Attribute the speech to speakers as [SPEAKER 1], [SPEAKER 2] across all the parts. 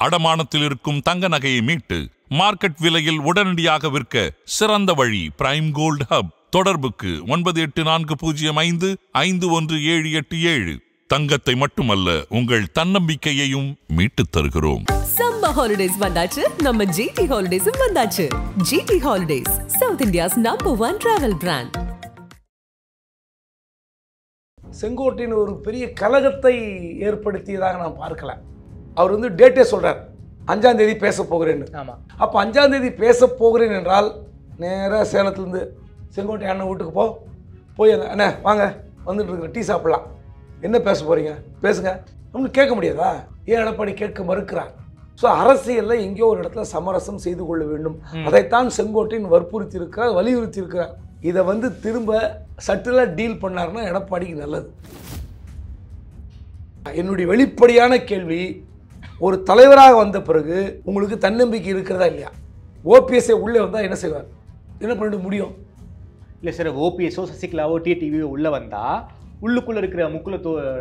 [SPEAKER 1] அடமானத்தில் இருக்கும் தங்க நகையை மீட்டு மார்க்கெட் விலையில் உடனடியாக விற்க சிறந்த வழி பிரைம் கோல்ட் ஹப். தொடர்புக்கு 9840551787. தங்கத்தை மட்டுமல்ல, உங்கள் தன்னம்பிக்கையையும் மீட்டுத் தருகிறோம்.
[SPEAKER 2] சம்மர் ஹாலிடேஸ் வந்தாச்சு, நம்ம ஜிடி ஹாலிடேஸும் வந்தாச்சு. GT holidays, south India's #1 travel brand.
[SPEAKER 3] செங்கோட்டையின் ஒரு பெரிய கலகத்தை ஏற்படுத்தியதாக நான் பார்க்கல. அவர் வந்து டேட்டே சொல்றார், 5ஆம் தேதி பேச போகிறேன்னு. ஆமாம், அப்போ 5ஆம் தேதி பேச போகிறேன் என்றால் நேராக சேலத்துலேருந்து செங்கோட்டை அண்ணன் வீட்டுக்கு போய் அண்ணே வாங்க வந்துட்டு இருக்கிற டீ சாப்பிடலாம், என்ன பேச போகிறீங்க பேசுங்க நம்மளுக்கு கேட்க முடியாதா? ஏன் எடப்பாடி கேட்க மறுக்கிறார்? ஸோ அரசியலில் எங்கேயோ ஒரு இடத்துல சமரசம் செய்து கொள்ள வேண்டும். அதைத்தான் செங்கோட்டையின் வற்புறுத்தி இருக்கிறார், வலியுறுத்தி இருக்கிறார். இதை வந்து திரும்ப சட்டிலாக டீல் பண்ணாருன்னா எடப்பாடிக்கு நல்லது. என்னுடைய வெளிப்படையான கேள்வி, ஒரு தலைவராக வந்த பிறகு உங்களுக்கு தன்னம்பிக்கை இருக்கிறதா இல்லையா? ஓபிஎஸ்ஏ உள்ளே வந்தால் என்ன செய்வார், என்ன பண்ணிட முடியும்?
[SPEAKER 4] இல்லை சார், ஓபிஎஸ்ஓ சசிகலாவோ டிடிவியோ உள்ளே வந்தால் உள்ளுக்குள்ளே இருக்கிற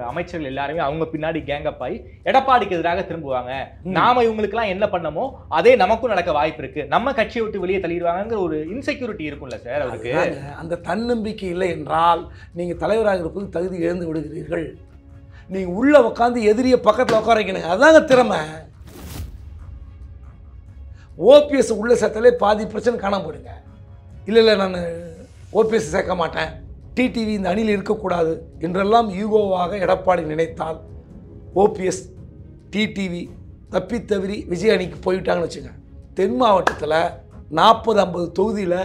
[SPEAKER 4] அமைச்சர்கள் எல்லாருமே அவங்க பின்னாடி கேங்கப் ஆகி எடப்பாடிக்கு எதிராக திரும்புவாங்க. நாம இவங்களுக்குலாம் என்ன பண்ணமோ அதே நமக்கும் நடக்க வாய்ப்பு இருக்கு, நம்ம கட்சியை விட்டு வெளியே தள்ளிடுவாங்கிற ஒரு இன்செக்யூரிட்டி இருக்கும்ல சார் அவருக்கு.
[SPEAKER 3] அந்த தன்னம்பிக்கை இல்லை என்றால் நீங்கள் தலைவராக இருப்பது தகுதி இழந்து விடுகிறீர்கள். நீங்கள் உள்ளே உட்காந்து எதிரியை பக்கத்தில் உட்கார வைக்கணுங்க, அதுதாங்க திறமை. ஓபிஎஸ் உள்ள சேர்த்தாலே பாதி பிரச்சனை காணாம போயிடுங்க. இல்லை நான் ஓபிஎஸ் சேர்க்க மாட்டேன், டிடிவி இந்த அணியில் இருக்கக்கூடாது என்றெல்லாம் ஈகோவாக எடப்பாடி நினைத்தால் ஓபிஎஸ் டிடிவி தப்பித்தவறி விஜய் அணிக்கு போயிட்டாங்கன்னு வச்சுங்க. தென் மாவட்டத்தில் 40-50 தொகுதியில்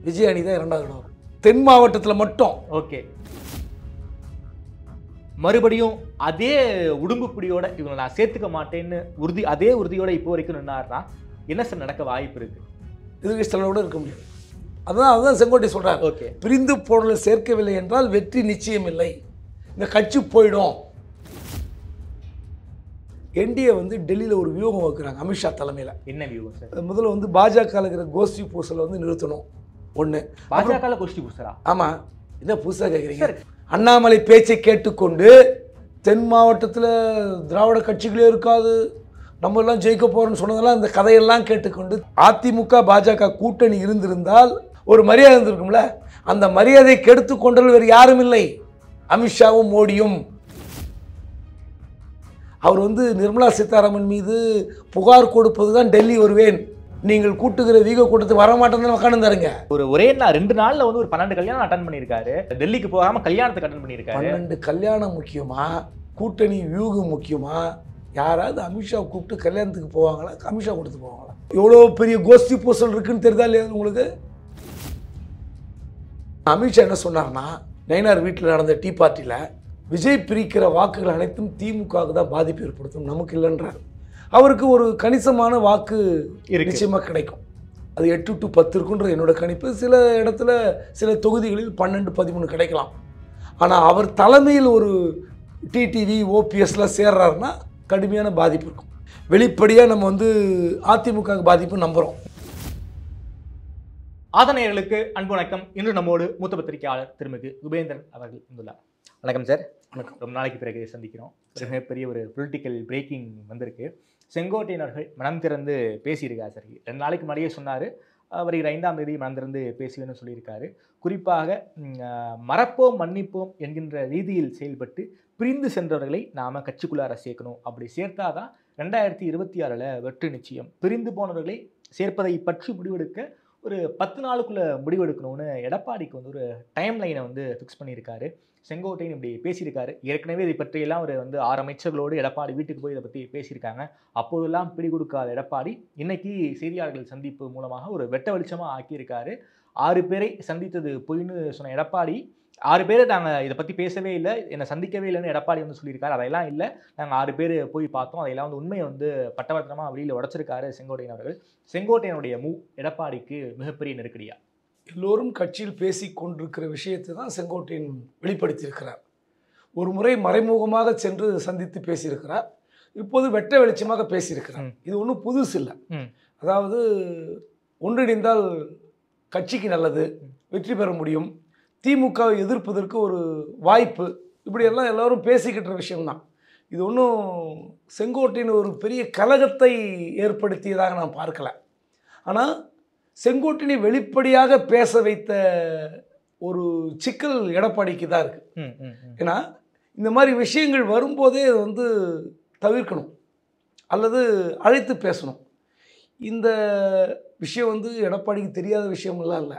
[SPEAKER 3] விஜய் அணி தான் 2வது இடம் வரும், தென் மாவட்டத்தில் மட்டும்.
[SPEAKER 4] ஓகே, மறுபடியும் அதே உடும்புப்பிடியோட இவங்களை நான் சேர்த்துக்க மாட்டேன்னு அதே உறுதியோட இப்போ வரைக்கும் நின்னாருன்னா என்ன சார் நடக்க வாய்ப்பு இருக்கு?
[SPEAKER 3] எதிர்கட்சியோட இருக்க முடியும். அதுதான் செங்கோட்டை சொல்றாரு. ஓகே, பிரிந்து போடல சேர்க்கவில்லை என்றால் வெற்றி நிச்சயம் இல்லை, இந்த கட்சி போயிடும். என்டிஏ வந்து டெல்லியில் ஒரு வியூகம் வைக்கிறாங்க அமித்ஷா தலைமையில்.
[SPEAKER 4] என்ன வியூகம் சார்?
[SPEAKER 3] முதல்ல வந்து பாஜக இருக்கிற கோஷ்டி பூசலை வந்து நிறுத்தணும். ஒன்று,
[SPEAKER 4] பாஜக கோஷ்டி பூசலா?
[SPEAKER 3] ஆமாம், என்ன புதுசாக கேட்குறீங்க? அண்ணாமலை பேச்சை கேட்டுக்கொண்டு தென் மாவட்டத்தில் திராவிட கட்சிகளே இருக்காது, நம்ம எல்லாம் ஜெயிக்க போகிறோம்னு சொன்னதெல்லாம் இந்த கதையெல்லாம் கேட்டுக்கொண்டு அதிமுக பாஜக கூட்டணி இருந்திருந்தால் ஒரு மரியாதை இருந்திருக்கும்ல. அந்த மரியாதையை கெடுத்து கொண்டது வேறு யாரும் இல்லை, அமித்ஷாவும் மோடியும். அவர் வந்து நிர்மலா சீதாராமன் மீது புகார் கொடுப்பது தான் டெல்லி வருவேன், நீங்கள் கூட்டுகிற வீக கூட்டத்துக்கு வரமாட்டேன்னு உட்காந்துருங்க.
[SPEAKER 4] ஒரே 2 நாள்ல வந்து ஒரு 12 கல்யாணம் அட்டன் பண்ணியிருக்காரு, டெல்லிக்கு போகாம கல்யாணத்துக்கு அட்டன் பண்ணியிருக்காரு.
[SPEAKER 3] 12 கல்யாணம் முக்கியமா, கூட்டணி வியூகம் முக்கியமா? யாராவது அமித்ஷா கூப்பிட்டு கல்யாணத்துக்கு போவாங்களா, அமித்ஷா கொடுத்து போவாங்களா? எவ்வளோ பெரிய கோஷ்டி பூசல் இருக்குன்னு தெரியுதா இல்லையா உங்களுக்கு? அமித்ஷா என்ன சொன்னார்னா, நயினார் வீட்டில் நடந்த டீ பார்ட்டியில் விஜய் பிரிக்கிற வாக்குகள் அனைத்தும் திமுகவுக்கு தான் பாதிப்பு ஏற்படுத்தும், நமக்கு இல்லைன்றார். அவருக்கு ஒரு கணிசமான வாக்கு நிச்சயமாக கிடைக்கும். அது 8 to 10 இருக்குன்றது என்னோட கணிப்பு. சில இடத்துல சில தொகுதிகளில் 12-13 கிடைக்கலாம். ஆனால் அவர் தலைமையில் ஒரு டிடிவி ஓபிஎஸ்லாம் சேர்றாருன்னா கடுமையான பாதிப்பு இருக்கும். வெளிப்படையாக நம்ம வந்து அதிமுக பாதிப்பு நம்புகிறோம்.
[SPEAKER 4] ஆதனையர்களுக்கு அன்பு வணக்கம். இன்று நம்மோடு மூத்த பத்திரிகையாளர் திருமிகு குபேந்திரன் அவர்கள் வந்துள்ளார். வணக்கம் சார். வணக்கம். ரொம்ப நாளைக்கு பிறகு சந்திக்கிறோம். மிகப்பெரிய ஒரு பொலிட்டிக்கல் பிரேக்கிங் வந்திருக்கு. செங்கோட்டையன் அவர்கள் மனம் திறந்து பேசியிருக்காரு சார். 2 நாளைக்கு முன்னாடியே சொன்னார், வருகிற 5ஆம் தேதி மனம் திறந்து பேசுவேன்னு சொல்லியிருக்காரு. குறிப்பாக மறப்போம் மன்னிப்போம் என்கின்ற ரீதியில் செயல்பட்டு பிரிந்து சென்றவர்களை நாம் கட்சிக்குள்ளார சேர்க்கணும், அப்படி சேர்த்தாதான் 2026 வெற்றி நிச்சயம். பிரிந்து போனவர்களை சேர்ப்பதை பற்றி முடிவெடுக்க ஒரு 10 நாளுக்குள்ளே முடிவெடுக்கணும்னு எடப்பாடிக்கு வந்து ஒரு டைம் லைனை வந்து ஃபிக்ஸ் பண்ணியிருக்காரு. செங்கோட்டையன் இப்படி பேசியிருக்காரு. ஏற்கனவே இதை பற்றியெல்லாம் அவர் வந்து 6 அமைச்சர்களோடு எடப்பாடி வீட்டுக்கு போய் இதை பற்றி பேசியிருக்காங்க. அப்போதெல்லாம் பிடி கொடுக்காத எடப்பாடி இன்னைக்கு செய்தியாளர்கள் சந்திப்பு மூலமாக ஒரு வெட்ட வெளிச்சமாக ஆக்கியிருக்காரு. 6 பேரை சந்தித்தது பொய்ன்னு சொன்ன எடப்பாடி 6 பேர் நாங்கள் இதை பற்றி பேசவே இல்லை, என்னை சந்திக்கவே இல்லைன்னு எடப்பாடி வந்து சொல்லியிருக்காரு. அதையெல்லாம் இல்லை, நாங்கள் 6 பேர் போய் பார்த்தோம், அதையெல்லாம் வந்து உண்மையை வந்து பட்டவர்த்தனமாக வெளியில் உடைச்சிருக்காரு செங்கோட்டையன் அவர்கள். செங்கோட்டையனுடைய எடப்பாடிக்கு மிகப்பெரிய நெருக்கடியா?
[SPEAKER 3] எல்லோரும் கட்சியில் பேசி கொண்டிருக்கிற விஷயத்தை தான் செங்கோட்டையன் வெளிப்படுத்தியிருக்கிறார். ஒரு முறை மறைமுகமாக சென்று சந்தித்து பேசியிருக்கிறார், இப்போது வெட்ட வெளிச்சமாக பேசியிருக்கிறார். இது ஒன்றும் புதுசு இல்லை. அதாவது ஒன்றிணைந்தால் கட்சிக்கு நல்லது, வெற்றி பெற முடியும், திமுகவை எதிர்ப்பதற்கு ஒரு வாய்ப்பு, இப்படியெல்லாம் எல்லோரும் பேசிக்கிட்ட விஷயம்தான். இது ஒன்றும் செங்கோட்டையின் ஒரு பெரிய கலகத்தை ஏற்படுத்தியதாக நான் பார்க்கல. ஆனால் செங்கோட்டையனை வெளிப்படையாக பேச வைத்த ஒரு சிக்கல் எடப்பாடிக்கு தான் இருக்குது. ஏன்னா இந்த மாதிரி விஷயங்கள் வரும்போதே அதை வந்து தவிர்க்கணும் அல்லது அழைத்து பேசணும். இந்த விஷயம் வந்து எடப்பாடிக்கு தெரியாத விஷயமெல்லாம் இல்லை.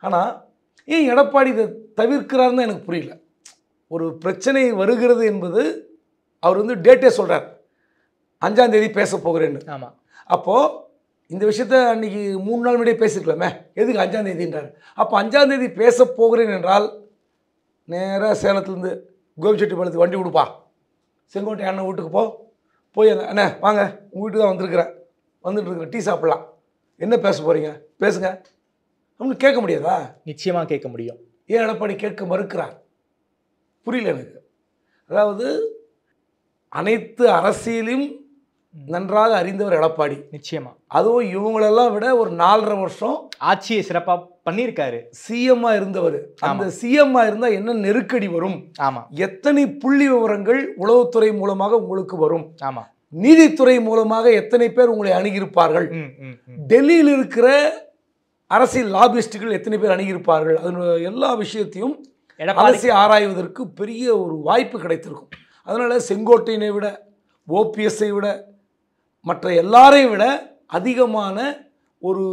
[SPEAKER 3] ஆனால் ஏன் எடப்பாடி இதை தவிர்க்கிறாருன்னு எனக்கு புரியல. ஒரு பிரச்சனை வருகிறது என்பது அவர் வந்து டேட்டே சொல்கிறார், 5ஆம் தேதி பேச போகிறேன்னு.
[SPEAKER 4] ஆமாம்.
[SPEAKER 3] அப்போது இந்த விஷயத்த அன்றைக்கி 3 நாள் முன்னாடியே பேசியிருக்கலாமே, எதுக்கு 5ஆம் தேதின்றார்? அப்போ 5ஆம் தேதி பேச போகிறேன் என்றால் நேராக சேலத்துலேருந்து கோபிச்செட்டிப்பாளையத்துக்கு வண்டி கொடுப்பா, செங்கோட்டை அண்ணன் வீட்டுக்கு போய் அண்ணே வாங்க உங்கள் வீட்டுக்கு தான் வந்துட்டுருக்குறேன், டீ சாப்பிட்லாம், என்ன பேச போகிறீங்க பேசுங்க அப்படின்னு கேட்க முடியாதா?
[SPEAKER 4] நிச்சயமாக கேட்க முடியும்.
[SPEAKER 3] ஏன் எடப்பாடி கேட்க மறுக்கிறார் புரியல எனக்கு. அதாவது அனைத்து அரசியலையும் நன்றாக அறிந்தவர் எடப்பாடி.
[SPEAKER 4] நிச்சயமா.
[SPEAKER 3] அதுவும் இவங்களெல்லாம் விட ஒரு 4.5 வருஷம்
[SPEAKER 4] ஆட்சியை சிறப்பாக பண்ணியிருக்காரு.
[SPEAKER 3] சிஎம்மா இருந்தவர். அந்த சிஎம்மா இருந்தால் என்ன நெருக்கடி வரும்,
[SPEAKER 4] ஆமாம்,
[SPEAKER 3] எத்தனை புள்ளி விவரங்கள் உளவுத்துறை மூலமாக உங்களுக்கு வரும்,
[SPEAKER 4] ஆமாம்,
[SPEAKER 3] நீதித்துறை மூலமாக எத்தனை பேர் உங்களை அணுகியிருப்பார்கள், டெல்லியில் இருக்கிற அரசியல் லாபிஸ்டுகள் எத்தனை பேர் அணுகியிருப்பார்கள், அதனுடைய எல்லா விஷயத்தையும் அலசி ஆராய்வதற்கு பெரிய ஒரு வாய்ப்பு கிடைத்திருக்கும். அதனால் செங்கோட்டையனை விட ஓபிஎஸ்ஐ விட மற்ற எல்லாரையும் விட அதிகமான ஒரு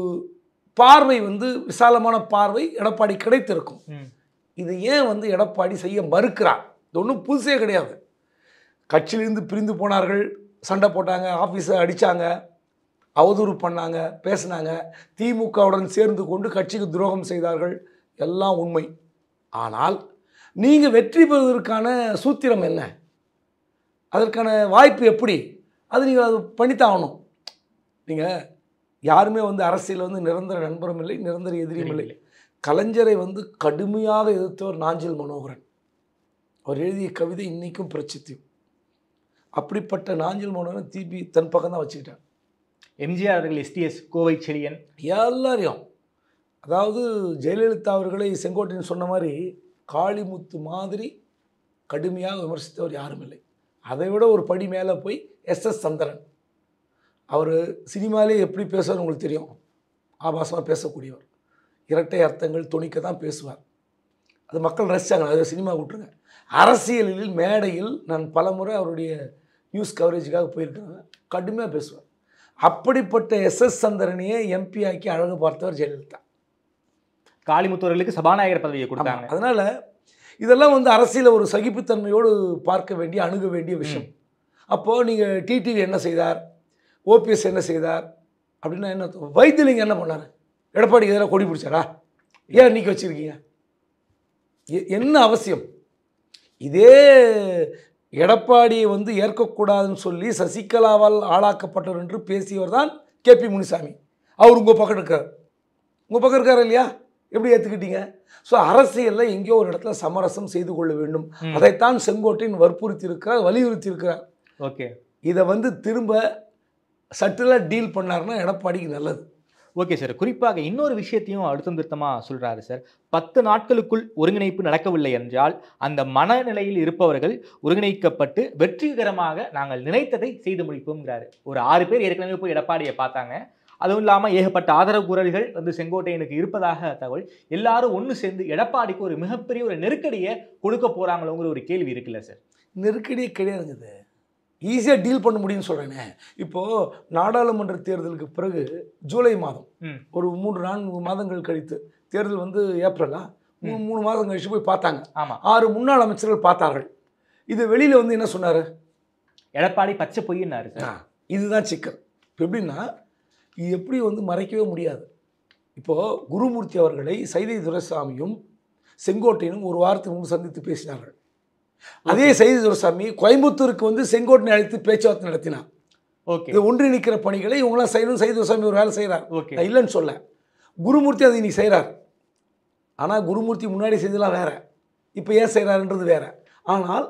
[SPEAKER 3] பார்வை வந்து விசாலமான பார்வை எடப்பாடி கிடைத்திருக்கும். இது ஏன் வந்து எடப்பாடி செய்ய மறுக்கிறார்? இது ஒன்றும் புதுசே கிடையாது. கட்சியிலிருந்து பிரிந்து போனார்கள், சண்டை போட்டாங்க, ஆஃபீஸை அடித்தாங்க, அவதூறு பண்ணாங்க, பேசினாங்க, திமுகவுடன் சேர்ந்து கொண்டு கட்சிக்கு துரோகம் செய்தார்கள், எல்லாம் உண்மை. ஆனால் நீங்கள் வெற்றி பெறுவதற்கான சூத்திரம் என்ன, அதற்கான வாய்ப்பு எப்படி, அது நீங்கள் அது பண்ணித்தாகணும். நீங்கள் யாருமே வந்து அரசியல் வந்து நிரந்தர நண்பரும் இல்லை, நிரந்தர எதிரியும் இல்லை. கலைஞரை வந்து கடுமையாக எதிர்த்தவர் நாஞ்சில் மனோகரன். அவர் எழுதிய கவிதை இன்றைக்கும் பிரசித்தி. அப்படிப்பட்ட நாஞ்சில் மனோகரன் திருப்பி தன் பக்கம் தான் வச்சுக்கிட்டார்.
[SPEAKER 4] எம்ஜிஆர் அவர்கள், எஸ்டிஎஸ், கோவை செழியன் எல்லாரையும்,
[SPEAKER 3] அதாவது ஜெயலலிதா அவர்களை செங்கோட்டையன் சொன்ன மாதிரி காளிமுத்து மாதிரி கடுமையாக விமர்சித்தவர் யாரும் இல்லை. அதை விட ஒரு படி மேலே போய் எஸ்எஸ் சந்திரன், அவர் சினிமாலே எப்படி பேசுவார் உங்களுக்கு தெரியும், ஆபாசமாக பேசக்கூடியவர், இரட்டை அர்த்தங்கள் துணிக்க தான் பேசுவார். அது மக்கள் ரசித்தாங்க, அதை சினிமா விட்டுருங்க. அரசியலில் மேடையில் நான் பல முறை அவருடைய நியூஸ் கவரேஜுக்காக போயிருக்காங்க, கடுமையாக பேசுவார். அப்படிப்பட்ட எஸ்எஸ் சந்திரனையே எம்பி ஆக்கி அழகு பார்த்தவர் ஜெயலலிதா.
[SPEAKER 4] காளிமுத்தவர்களுக்கு சபாநாயகர் பதவியை கொடுத்தாங்க.
[SPEAKER 3] அதனால் இதெல்லாம் வந்து அரசியலில் ஒரு சகிப்புத்தன்மையோடு பார்க்க வேண்டிய அணுக வேண்டிய விஷயம். அப்போது நீங்கள் டிடிவி என்ன செய்தார், ஓபிஎஸ் என்ன செய்தார் அப்படின்னா என்ன, வைத்திலிங்கம் என்ன பண்ணார், எடப்பாடிக்கு எதிராக கொடி பிடிச்சாரா, ஏன் இன்றைக்கி வச்சுருக்கீங்க, என்ன அவசியம்? இதே எடப்பாடியை வந்து ஏற்கக்கூடாதுன்னு சொல்லி சசிகலாவால் ஆளாக்கப்பட்டவர் என்று பேசியவர் தான் கேபி முனிசாமி. அவர் உங்கள் பக்கம் இருக்கார் இல்லையா, எப்படி ஏற்றுக்கிட்டீங்க? ஸோ அரசியலில் எங்கேயோ ஒரு இடத்துல சமரசம் செய்து கொள்ள வேண்டும். அதைத்தான் செங்கோட்டையன் வலியுறுத்தி இருக்கிறார்.
[SPEAKER 4] ஓகே,
[SPEAKER 3] இதை வந்து திரும்ப சட்டிலாக டீல் பண்ணாருன்னா எடப்பாடிக்கு நல்லது.
[SPEAKER 4] Okay sir. குறிப்பாக இன்னொரு விஷயத்தையும் அழுத்தம் திருத்தமாக சொல்கிறாரு சார். 10 நாட்களுக்குள் ஒருங்கிணைப்பு நடக்கவில்லை என்றால் அந்த மனநிலையில் இருப்பவர்கள் ஒருங்கிணைக்கப்பட்டு வெற்றிகரமாக நாங்கள் நினைத்ததை செய்து முடிப்போம்ங்கிறாரு. ஒரு 6 பேர் ஏற்கனவே போய் எடப்பாடியை பார்த்தாங்க. அதுவும் இல்லாமல் ஏகப்பட்ட ஆதரவு குரல்கள் வந்து செங்கோட்டையனுக்கு இருப்பதாக தகவல். எல்லாரும் ஒன்று சேர்ந்து எடப்பாடிக்கு ஒரு மிகப்பெரிய ஒரு நெருக்கடியை கொடுக்க போகிறாங்களோங்கிற ஒரு கேள்வி இருக்குல்ல சார்?
[SPEAKER 3] நெருக்கடியே கிடையாதுங்க, ஈஸியாக டீல் பண்ண முடியும்னு சொல்கிறேனே. இப்போது நாடாளுமன்ற தேர்தலுக்கு பிறகு ஜூலை மாதம் ஒரு 3-4 மாதங்கள் கழித்து, தேர்தல் வந்து ஏப்ரலா, 3 மாதம் கழிச்சு போய் பார்த்தாங்க.
[SPEAKER 4] ஆமாம்,
[SPEAKER 3] 6 முன்னாள் அமைச்சர்கள் பார்த்தார்கள். இது வெளியில் வந்து என்ன சொன்னார்,
[SPEAKER 4] எடப்பாடி பச்சை பொய்யினாரு சார்.
[SPEAKER 3] இதுதான் சிக்கல். இப்போ எப்படின்னா, இது எப்படி வந்து மறைக்கவே முடியாது. இப்போது குருமூர்த்தி அவர்களை சைதை துரைசாமியும் செங்கோட்டையனும் ஒரு வாரத்துக்கு முன்பு சந்தித்து பேசினார்கள். அதே சைதை துரைசாமி கோயம்புத்தூருக்கு வந்து செங்கோட்டனை அழைத்து பேச்சுவார்த்தை நடத்தினார்.
[SPEAKER 4] ஓகே,
[SPEAKER 3] இது ஒன்றிணைக்கிற பணிகளை இவங்களாம் செய்யணும். சைதை துரைசாமி ஒரு வேலை செய்கிறார்,
[SPEAKER 4] ஓகே,
[SPEAKER 3] நான் இல்லைன்னு சொல்ல. குருமூர்த்தி அதை இன்னைக்கு செய்கிறார். ஆனால் குருமூர்த்தி முன்னாடி செய்ததெல்லாம் வேறு, இப்போ ஏன் செய்கிறாருன்றது வேறு. ஆனால்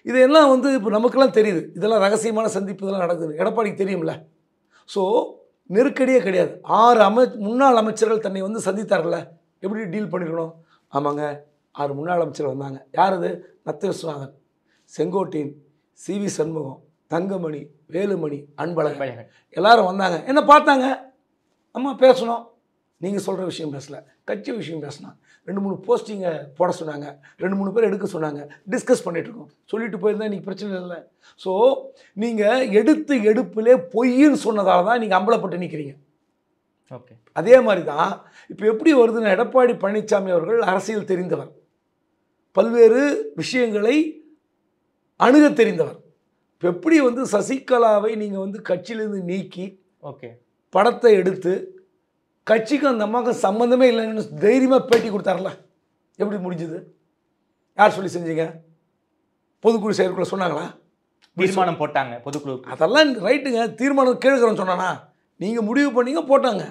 [SPEAKER 3] இதெல்லாம் வந்து இப்போ நமக்கெல்லாம் தெரியுது, இதெல்லாம் ரகசியமான சந்திப்பு இதெல்லாம் நடக்குது, எடப்பாடிக்கு தெரியும்ல. ஸோ நெருக்கடியே கிடையாது. 6 முன்னாள் அமைச்சர்கள் தன்னை வந்து சந்தித்தார்கள, எப்படி டீல் பண்ணிருக்கணும்? ஆமாங்க, 6 முன்னாள் அமைச்சர்கள் வந்தாங்க. யார் அது? நத்த விஸ்வநாதன், செங்கோட்டையன், சிவி சண்முகம், தங்கமணி, வேலுமணி, அன்பழகன் எல்லாரும் வந்தாங்க. என்ன பார்த்தாங்க, அம்மா பேசணும், நீங்கள் சொல்கிற விஷயம் பேசல, கட்சி விஷயம் பேசினா 2-3 போஸ்டிங்கை போட சொன்னாங்க, 2-3 பேர் எடுக்க சொன்னாங்க, டிஸ்கஸ் பண்ணிகிட்ருக்கோம். சொல்லிட்டு போயிருந்தா இன்றைக்கி பிரச்சனை இல்லை. ஸோ நீங்கள் எடுப்பிலே பொய்ன்னு சொன்னதால தான் நீங்கள் அம்பலப்பட்டு நிற்கிறீங்க.
[SPEAKER 4] ஓகே,
[SPEAKER 3] அதே மாதிரி தான் இப்போ எப்படி வருதுன்னா, எடப்பாடி பழனிசாமி அவர்கள் அரசியல் தெரிந்தவர், பல்வேறு விஷயங்களை அணுக தெரிந்தவர். இப்போ எப்படி வந்து சசிகலாவை நீங்கள் வந்து கட்சியிலேருந்து நீக்கி
[SPEAKER 4] ஓகே
[SPEAKER 3] படத்தை எடுத்து கட்சிக்கும் அந்த அம்மாவுக்கு சம்மந்தமே இல்லைன்னு தைரியமாக பேட்டி கொடுத்தார்ல, எப்படி முடிஞ்சது? யார் சொல்லி செஞ்சீங்க? பொதுக்குழு செயற்குள்ள சொன்னாங்களா?
[SPEAKER 4] தீர்மானம் போட்டாங்க பொதுக்குழு.
[SPEAKER 3] அதெல்லாம் ரைட்டுங்க, தீர்மானம் கேட்குறோன்னு சொன்னானா? நீங்கள் முடிவு பண்ணீங்க, போட்டாங்க.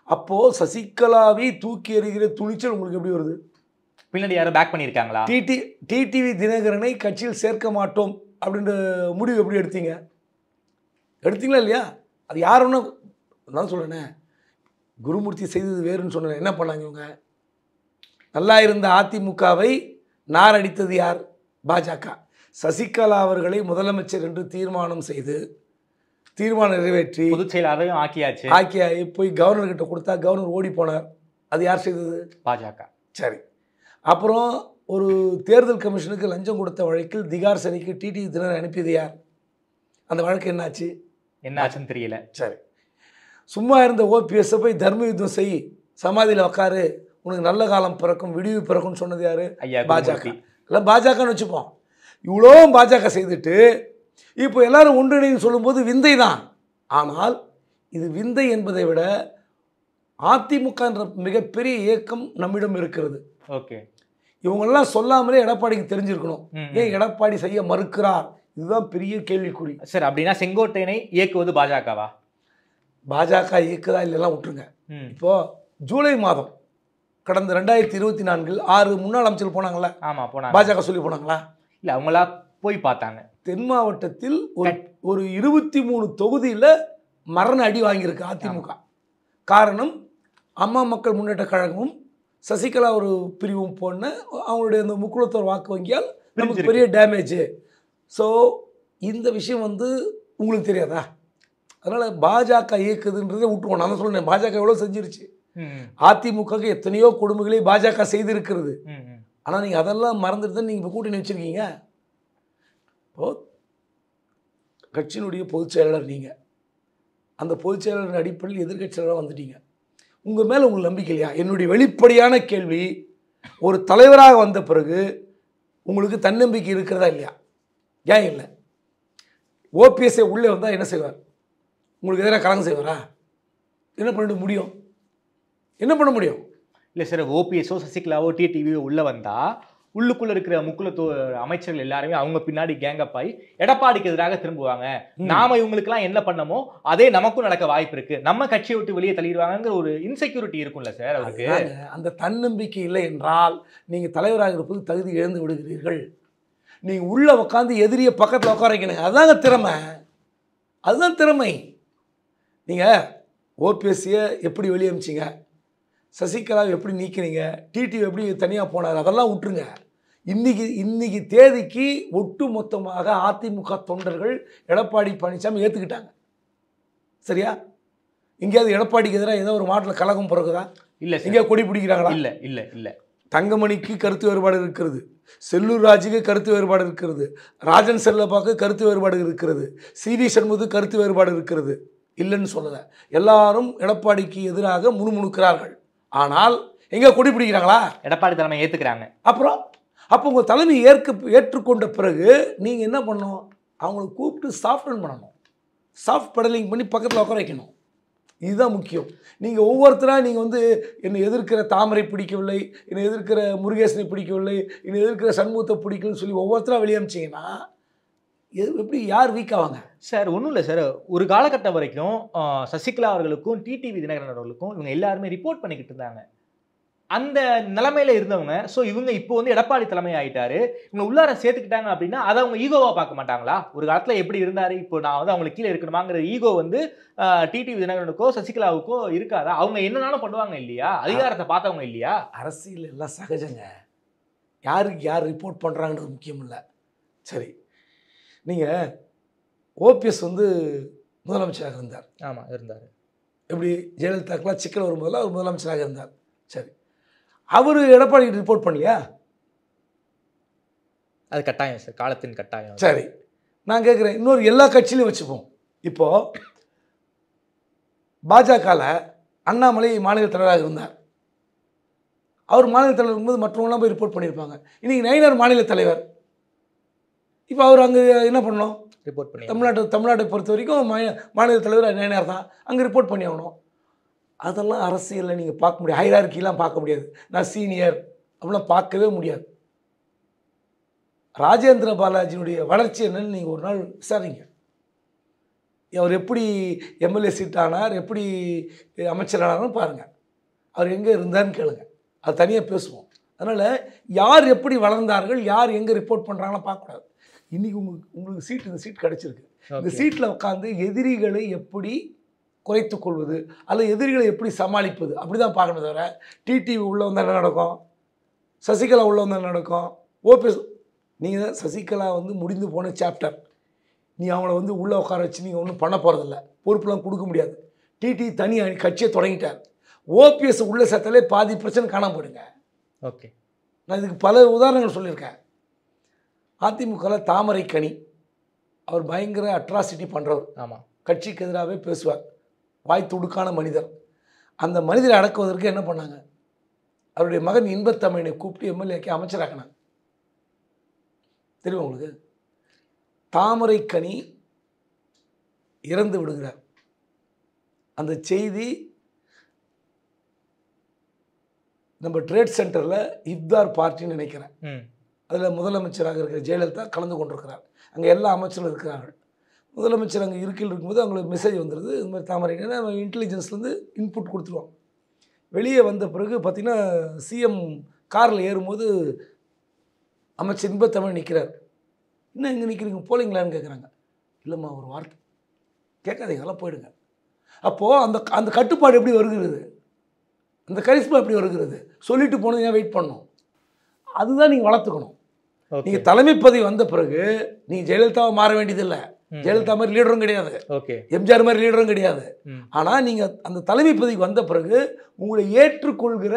[SPEAKER 3] அப்போது சசிகலாவை தூக்கி எறிகிற துணிச்சல் உங்களுக்கு எப்படி வருது?
[SPEAKER 4] பின்னாடி யாரும் பேக் பண்ணியிருக்காங்களா?
[SPEAKER 3] டிடிவி தினகரனை கட்சியில் சேர்க்க மாட்டோம் அப்படின்ற முடிவு எப்படி எடுத்தீங்க? எடுத்தீங்களா இல்லையா? அது யார் ஒன்று நான் சொல்கிறேனே, குருமூர்த்தி செய்தது வேறுன்னு சொன்னேன். என்ன பண்ணாங்க இவங்க? நல்லா இருந்த அதிமுகவை நாரடித்தது யார்? பாஜக. சசிகலா அவர்களை முதலமைச்சர் என்று தீர்மானம் செய்து தீர்மானம் நிறைவேற்றி
[SPEAKER 4] பொதுச் செயலாளரையும் ஆக்கியாச்சு.
[SPEAKER 3] போய் கவர்னர்கிட்ட கொடுத்தா கவர்னர் ஓடி போனார். அது யார் செய்தது?
[SPEAKER 4] பாஜக.
[SPEAKER 3] சரி, அப்புறம் ஒரு தேர்தல் கமிஷனுக்கு லஞ்சம் கொடுத்த வழக்கில் திகார் சிறைக்கு டிடிவி தினகரன் அனுப்பியது யார்? அந்த வழக்கு என்னாச்சு?
[SPEAKER 4] என்ன ஆச்சுன்னு தெரியல.
[SPEAKER 3] சரி, சும்மா இருந்த ஓபிஎஸ்ஸை போய் தர்ம யுத்தம் செய், சமாதியில் உட்காரு, உனக்கு நல்ல காலம் பிறக்கும், விடிவு பிறக்கும்னு சொன்னது யார்? பாஜக. இல்லை பாஜகன்னு வச்சுப்போம். இவ்வளோ பாஜக செய்துட்டு இப்போ எல்லாரும் ஒன்றிணைன்னு சொல்லும்போது விந்தை தான். ஆனால் இது விந்தை என்பதை விட அதிமுக என்ற மிகப்பெரிய இயக்கம் நம்மிடம் இருக்கிறது.
[SPEAKER 4] ஓகே,
[SPEAKER 3] இவங்கெல்லாம் சொல்லாமலே எடப்பாடிக்கு தெரிஞ்சிருக்கணும். ஏன் எடப்பாடி செய்ய மறுக்கிறார்? இதுதான் பெரிய கேள்விக்குறி.
[SPEAKER 4] சரி, அப்படின்னா செங்கோட்டையனை இயக்குவது பாஜகவா?
[SPEAKER 3] பாஜக இயக்குதா இல்லைலாம் விட்டுருங்க. இப்போ ஜூலை மாதம் கடந்த 2024 6 முன்னாள் அமைச்சர்கள் போனாங்களா?
[SPEAKER 4] ஆமாம், போனாங்க.
[SPEAKER 3] பாஜக சொல்லி போனாங்களா?
[SPEAKER 4] இல்லை, அவங்களா போய் பார்த்தாங்க.
[SPEAKER 3] தென் மாவட்டத்தில் ஒரு 23 தொகுதியில் மரண அடி வாங்கியிருக்கு அதிமுக. காரணம், அம்மா மக்கள் முன்னேற்ற கழகமும் சசிகலா ஒரு பிரிவும் போன அவங்களுடைய அந்த முக்குளத்தோர் வாக்கு வங்கியால் நமக்கு பெரிய டேமேஜ். ஸோ இந்த விஷயம் வந்து உங்களுக்கு தெரியாதா? அதனால் பாஜக இயக்குதுன்றதே விட்டுருவோம். நான் தான் சொல்கிறேன், பாஜக எவ்வளோ செஞ்சிருச்சு. அதிமுகவுக்கு எத்தனையோ கொடுமைகளை பாஜக செய்திருக்கிறது. ஆனால் நீங்கள் அதெல்லாம் மறந்துட்டு தான் நீங்கள் இப்போ கூட்டணி வச்சுருக்கீங்க. இப்போது கட்சியினுடைய பொதுச் செயலாளர் நீங்கள், அந்த பொதுச் செயலாளரின் அடிப்படையில் எதிர்கட்சியாளராக வந்துட்டீங்க. உங்கள் மேலே உங்களுக்கு நம்பிக்கை இல்லையா? என்னுடைய வெளிப்படையான கேள்வி, ஒரு தலைவராக வந்த பிறகு உங்களுக்கு தன்னம்பிக்கை இருக்கிறதா இல்லையா? ஏன் இல்லை? ஓபிஎஸ்ஏ உள்ளே வந்தால் என்ன செய்வார்? உங்களுக்கு எதிராக கலங்க செய்வாரா? என்ன பண்ணிட முடியும்? என்ன பண்ண முடியும்?
[SPEAKER 4] இல்லை சார், ஓபிஎஸ்ஓ சசிகலாவோ டிடிவியோ உள்ளே வந்தால் உள்ளுக்குள்ளே இருக்கிற முக்குளத்தோ அமைச்சர்கள் எல்லாருமே அவங்க பின்னாடி கேங்கப் ஆகி எடப்பாடிக்கு எதிராக திரும்புவாங்க. நாம இவங்களுக்குலாம் என்ன பண்ணமோ அதே நமக்கும் நடக்க வாய்ப்பு இருக்கு, நம்ம கட்சியை விட்டு வெளியே தள்ளிடுவாங்கிற ஒரு இன்செக்யூரிட்டி இருக்கும்ல சார் அவருக்கு.
[SPEAKER 3] அந்த தன்னம்பிக்கை இல்லை என்றால் நீங்கள் தலைவராக இருப்பது தகுதி இழந்து விடுகிறீர்கள். நீங்கள் உள்ளே உட்காந்து எதிரியை பக்கத்தில் உட்கார வைக்கணும். அதுதாங்க திறமை, அதுதான் திறமை. நீங்கள் ஓபிஎஸ்சியை எப்படி வெளியே அமிச்சிங்க, சசிகலாவை எப்படி நீக்கினீங்க, டிடிவி எப்படி தனியாக போனார், அதெல்லாம் விட்டுருங்க. இன்னைக்கு தேதிக்கு ஒட்டு மொத்தமாக அதிமுக தொண்டர்கள் எடப்பாடி பழனிசாமி ஏற்றுக்கிட்டாங்க. சரியா? எங்கேயாவது எடப்பாடிக்கு எதிராக ஏதோ ஒரு மாட்டில் கலகம் பிறகுதா?
[SPEAKER 4] இல்லை.
[SPEAKER 3] எங்கேயாவது கொடி பிடிக்கிறாங்களா?
[SPEAKER 4] இல்லை இல்லை இல்லை.
[SPEAKER 3] தங்கமணிக்கு கருத்து வேறுபாடு இருக்கிறது, செல்லூர் ராஜுக்கு கருத்து வேறுபாடு இருக்கிறது, ராஜன் செல்லப்பாக்கு கருத்து வேறுபாடு இருக்கிறது, சிவி சண்முகத்துக்கு கருத்து வேறுபாடு இருக்கிறது. இல்லைன்னு சொல்லலை. எல்லாரும் எடப்பாடிக்கு எதிராக முணுமுணுக்கிறார்கள். ஆனால் எங்கே கொடி பிடிக்கிறாங்களா?
[SPEAKER 4] எடப்பாடி தலைமை ஏற்றுக்கிறாங்க.
[SPEAKER 3] அப்போ உங்கள் தலைமை ஏற்றுக்கொண்ட பிறகு நீங்கள் என்ன பண்ணணும்? அவங்கள கூப்பிட்டு சாஃப்ட்வேர் பண்ணணும், சாஃப்ட் பெடலிங் பண்ணி பக்கத்தில் உட்கார வைக்கணும். இதுதான் முக்கியம். நீங்கள் ஒவ்வொருத்தராக நீங்கள் வந்து என்னை எதிர்க்கிற தாமரை பிடிக்கவில்லை, என்னை எதிர்க்கிற முருகேசனை பிடிக்கவில்லை, என்னை எதிர்க்கிற சண்முகத்தை பிடிக்கலன்னு சொல்லி ஒவ்வொருத்தராக வெளியே அமிச்சிங்கன்னா எப்படி யார் வீக் ஆவாங்க?
[SPEAKER 4] சார் ஒன்றும் இல்லை சார், ஒரு காலகட்டம் வரைக்கும் சசிகலா அவர்களுக்கும் டிடிவி தினகரன் அவர்களுக்கும் இவங்க எல்லாருமே ரிப்போர்ட் பண்ணிக்கிட்டு இருந்தாங்க. அந்த நிலைமையில இருந்தவங்க ஸோ இவங்க இப்போ வந்து எடப்பாடி தலைமை ஆகிட்டாரு, இவங்க உள்ளார சேர்த்துக்கிட்டாங்க அப்படின்னா அதை அவங்க ஈகோவாக பார்க்க மாட்டாங்களா? ஒரு காலத்தில் எப்படி இருந்தார், இப்போ நான் வந்து அவங்களுக்கு கீழே இருக்கணுமாங்கிற ஈகோ வந்து டிடிவி தினகரனுக்கோ சசிகலாவுக்கோ இருக்காதா? அவங்க என்னன்னாலும் பண்ணுவாங்க இல்லையா? அதிகாரத்தை பார்த்தவங்க இல்லையா?
[SPEAKER 3] அரசியல் எல்லாம் சகஜங்க. யாருக்கு யார் ரிப்போர்ட் பண்ணுறாங்கன்றது முக்கியம் இல்லை. சரி, நீங்கள் ஓபிஎஸ் வந்து முதலமைச்சராக இருந்தார்.
[SPEAKER 4] ஆமாம், இருந்தார்.
[SPEAKER 3] எப்படி ஜெயலலிதாக்கெலாம் சிக்கல் வரும்போதெல்லாம் அவர் முதலமைச்சராக இருந்தார். சரி, அவர் எடப்பாடிக்கு ரிப்போர்ட் பண்ணலையா?
[SPEAKER 4] அது கட்டாயம் சார், காலத்தின் கட்டாயம்.
[SPEAKER 3] சரி, நான் கேட்குறேன், இன்னொரு எல்லா கட்சியிலையும் வச்சுப்போம். இப்போது பாஜகவில் அண்ணாமலை மாநில தலைவராக இருந்தார். அவர் மாநில தலைவர் இருக்கும்போது மற்றவங்களாம் போய் ரிப்போர்ட் பண்ணியிருப்பாங்க. இன்றைக்கி நயினார் மாநில தலைவர். இப்போ அவர் அங்கே என்ன பண்ணணும்?
[SPEAKER 4] ரிப்போர்ட் பண்ணி
[SPEAKER 3] தமிழ்நாட்டை பொறுத்த வரைக்கும் மாநில தலைவர் நயினார் தான், அங்கே ரிப்போர்ட் பண்ணி ஆகணும். அதெல்லாம் அரசியலில் நீங்கள் பார்க்க முடியாது. ஹைரார்க்கிலாம் பார்க்க முடியாது. நான் சீனியர் அப்படிலாம் பார்க்கவே முடியாது. ராஜேந்திர பாலாஜியினுடைய வளர்ச்சி என்னன்னு நீங்கள் ஒரு நாள் விசாரிங்க. அவர் எப்படி எம்எல்ஏ சீட் ஆனார், எப்படி அமைச்சரானார்னு பாருங்கள். அவர் எங்கே இருந்தார்னு கேளுங்க, அது தனியாக பேசுவோம். அதனால் யார் எப்படி வளர்ந்தார்கள், யார் எங்கே ரிப்போர்ட் பண்ணுறாங்கன்னு பார்க்கக்கூடாது. இன்றைக்கி உங்களுக்கு இந்த சீட் கிடச்சிருக்கு. இந்த சீட்டில் உட்காந்து எதிரிகளை எப்படி குறைத்து கொள்வது அல்லது எதிரிகளை எப்படி சமாளிப்பது அப்படி தான் பார்க்கணும். தவிர டிடிவி உள்ளே வந்தால் என்ன நடக்கும், சசிகலா உள்ளே வந்தால் என்ன நடக்கும், ஓபிஎஸ் நீங்கள் தான் சசிகலா வந்து முடிந்து போன சாப்டர். நீ அவங்கள வந்து உள்ளே உட்கார வச்சு நீங்கள் ஒன்றும் பண்ண போகிறதில்ல, பொறுப்புலாம் கொடுக்க முடியாது. டிடி தனி கட்சியை தொடங்கிட்டார். ஓபிஎஸ் உள்ளே சேர்த்தாலே பாதி பிரச்சனை காணாம போயிடுங்க.
[SPEAKER 4] ஓகே,
[SPEAKER 3] நான் இதுக்கு பல உதாரணங்கள் சொல்லியிருக்கேன். அதிமுகவில் தாமரைக்கனி, அவர் பயங்கர அட்ராசிட்டி பண்ணுறவர்.
[SPEAKER 4] ஆமாம்,
[SPEAKER 3] கட்சிக்கு எதிராகவே பேசுவார், வாய் துடுக்கான மனிதர். அந்த மனிதரை அடக்குவதற்கு என்ன பண்ணாங்க, அவருடைய மகன் இன்பத்தமிழனை கூப்பிட்டு எம்எல்ஏக்கு அமைச்சராக்கினாங்க. தெரியும் உங்களுக்கு? தாமரைக்கனி இறந்து விடுகிறார். அந்த செய்தி நம்ம ட்ரேட் சென்டரில் இஃப்தார் பார்ட்டின்னு நினைக்கிறேன், அதில் முதலமைச்சராக இருக்கிற ஜெயலலிதா கலந்து கொண்டிருக்கிறார். அங்கே எல்லா அமைச்சரும் இருக்கிறார்கள். முதலமைச்சர் அங்கே இருக்கையில் இருக்கும்போது அவங்களுக்கு மெசேஜ் வந்துடுது, இது மாதிரி தாமரைக்கனி இன்டெலிஜென்ஸ்லேருந்து இன்புட் கொடுத்துருவாங்க. வெளியே வந்த பிறகு பார்த்திங்கன்னா சிஎம் காரில் ஏறும்போது அமைச்சர் இன்பத்தமிழ் நிற்கிறார். இன்னும் எங்கே நிற்கிறீங்க, போலிங்களான்னு கேட்குறாங்க. இல்லைம்மா ஒரு வார்த்தை கேட்காதீங்க, அதெல்லாம் போயிடுங்க. அப்போது அந்த கட்டுப்பாடு எப்படி வருகிறது, அந்த கரிஸ்மா எப்படி வருகிறது, சொல்லிட்டு போனது ஏன் வெயிட் பண்ணணும்? அதுதான் நீங்கள் வளர்த்துக்கணும். நீங்கள் தலைமை பதவி வந்த பிறகு நீங்கள் ஜெயலலிதாவை மாற வேண்டியதில்லை. ஜெயலலிதா மாதிரி லீடரும் கிடையாது, எம்ஜிஆர் மாதிரி லீடரும் கிடையாது. ஆனால் நீங்கள் அந்த தலைமை பதவிக்கு வந்த பிறகு உங்களை ஏற்றுக்கொள்கிற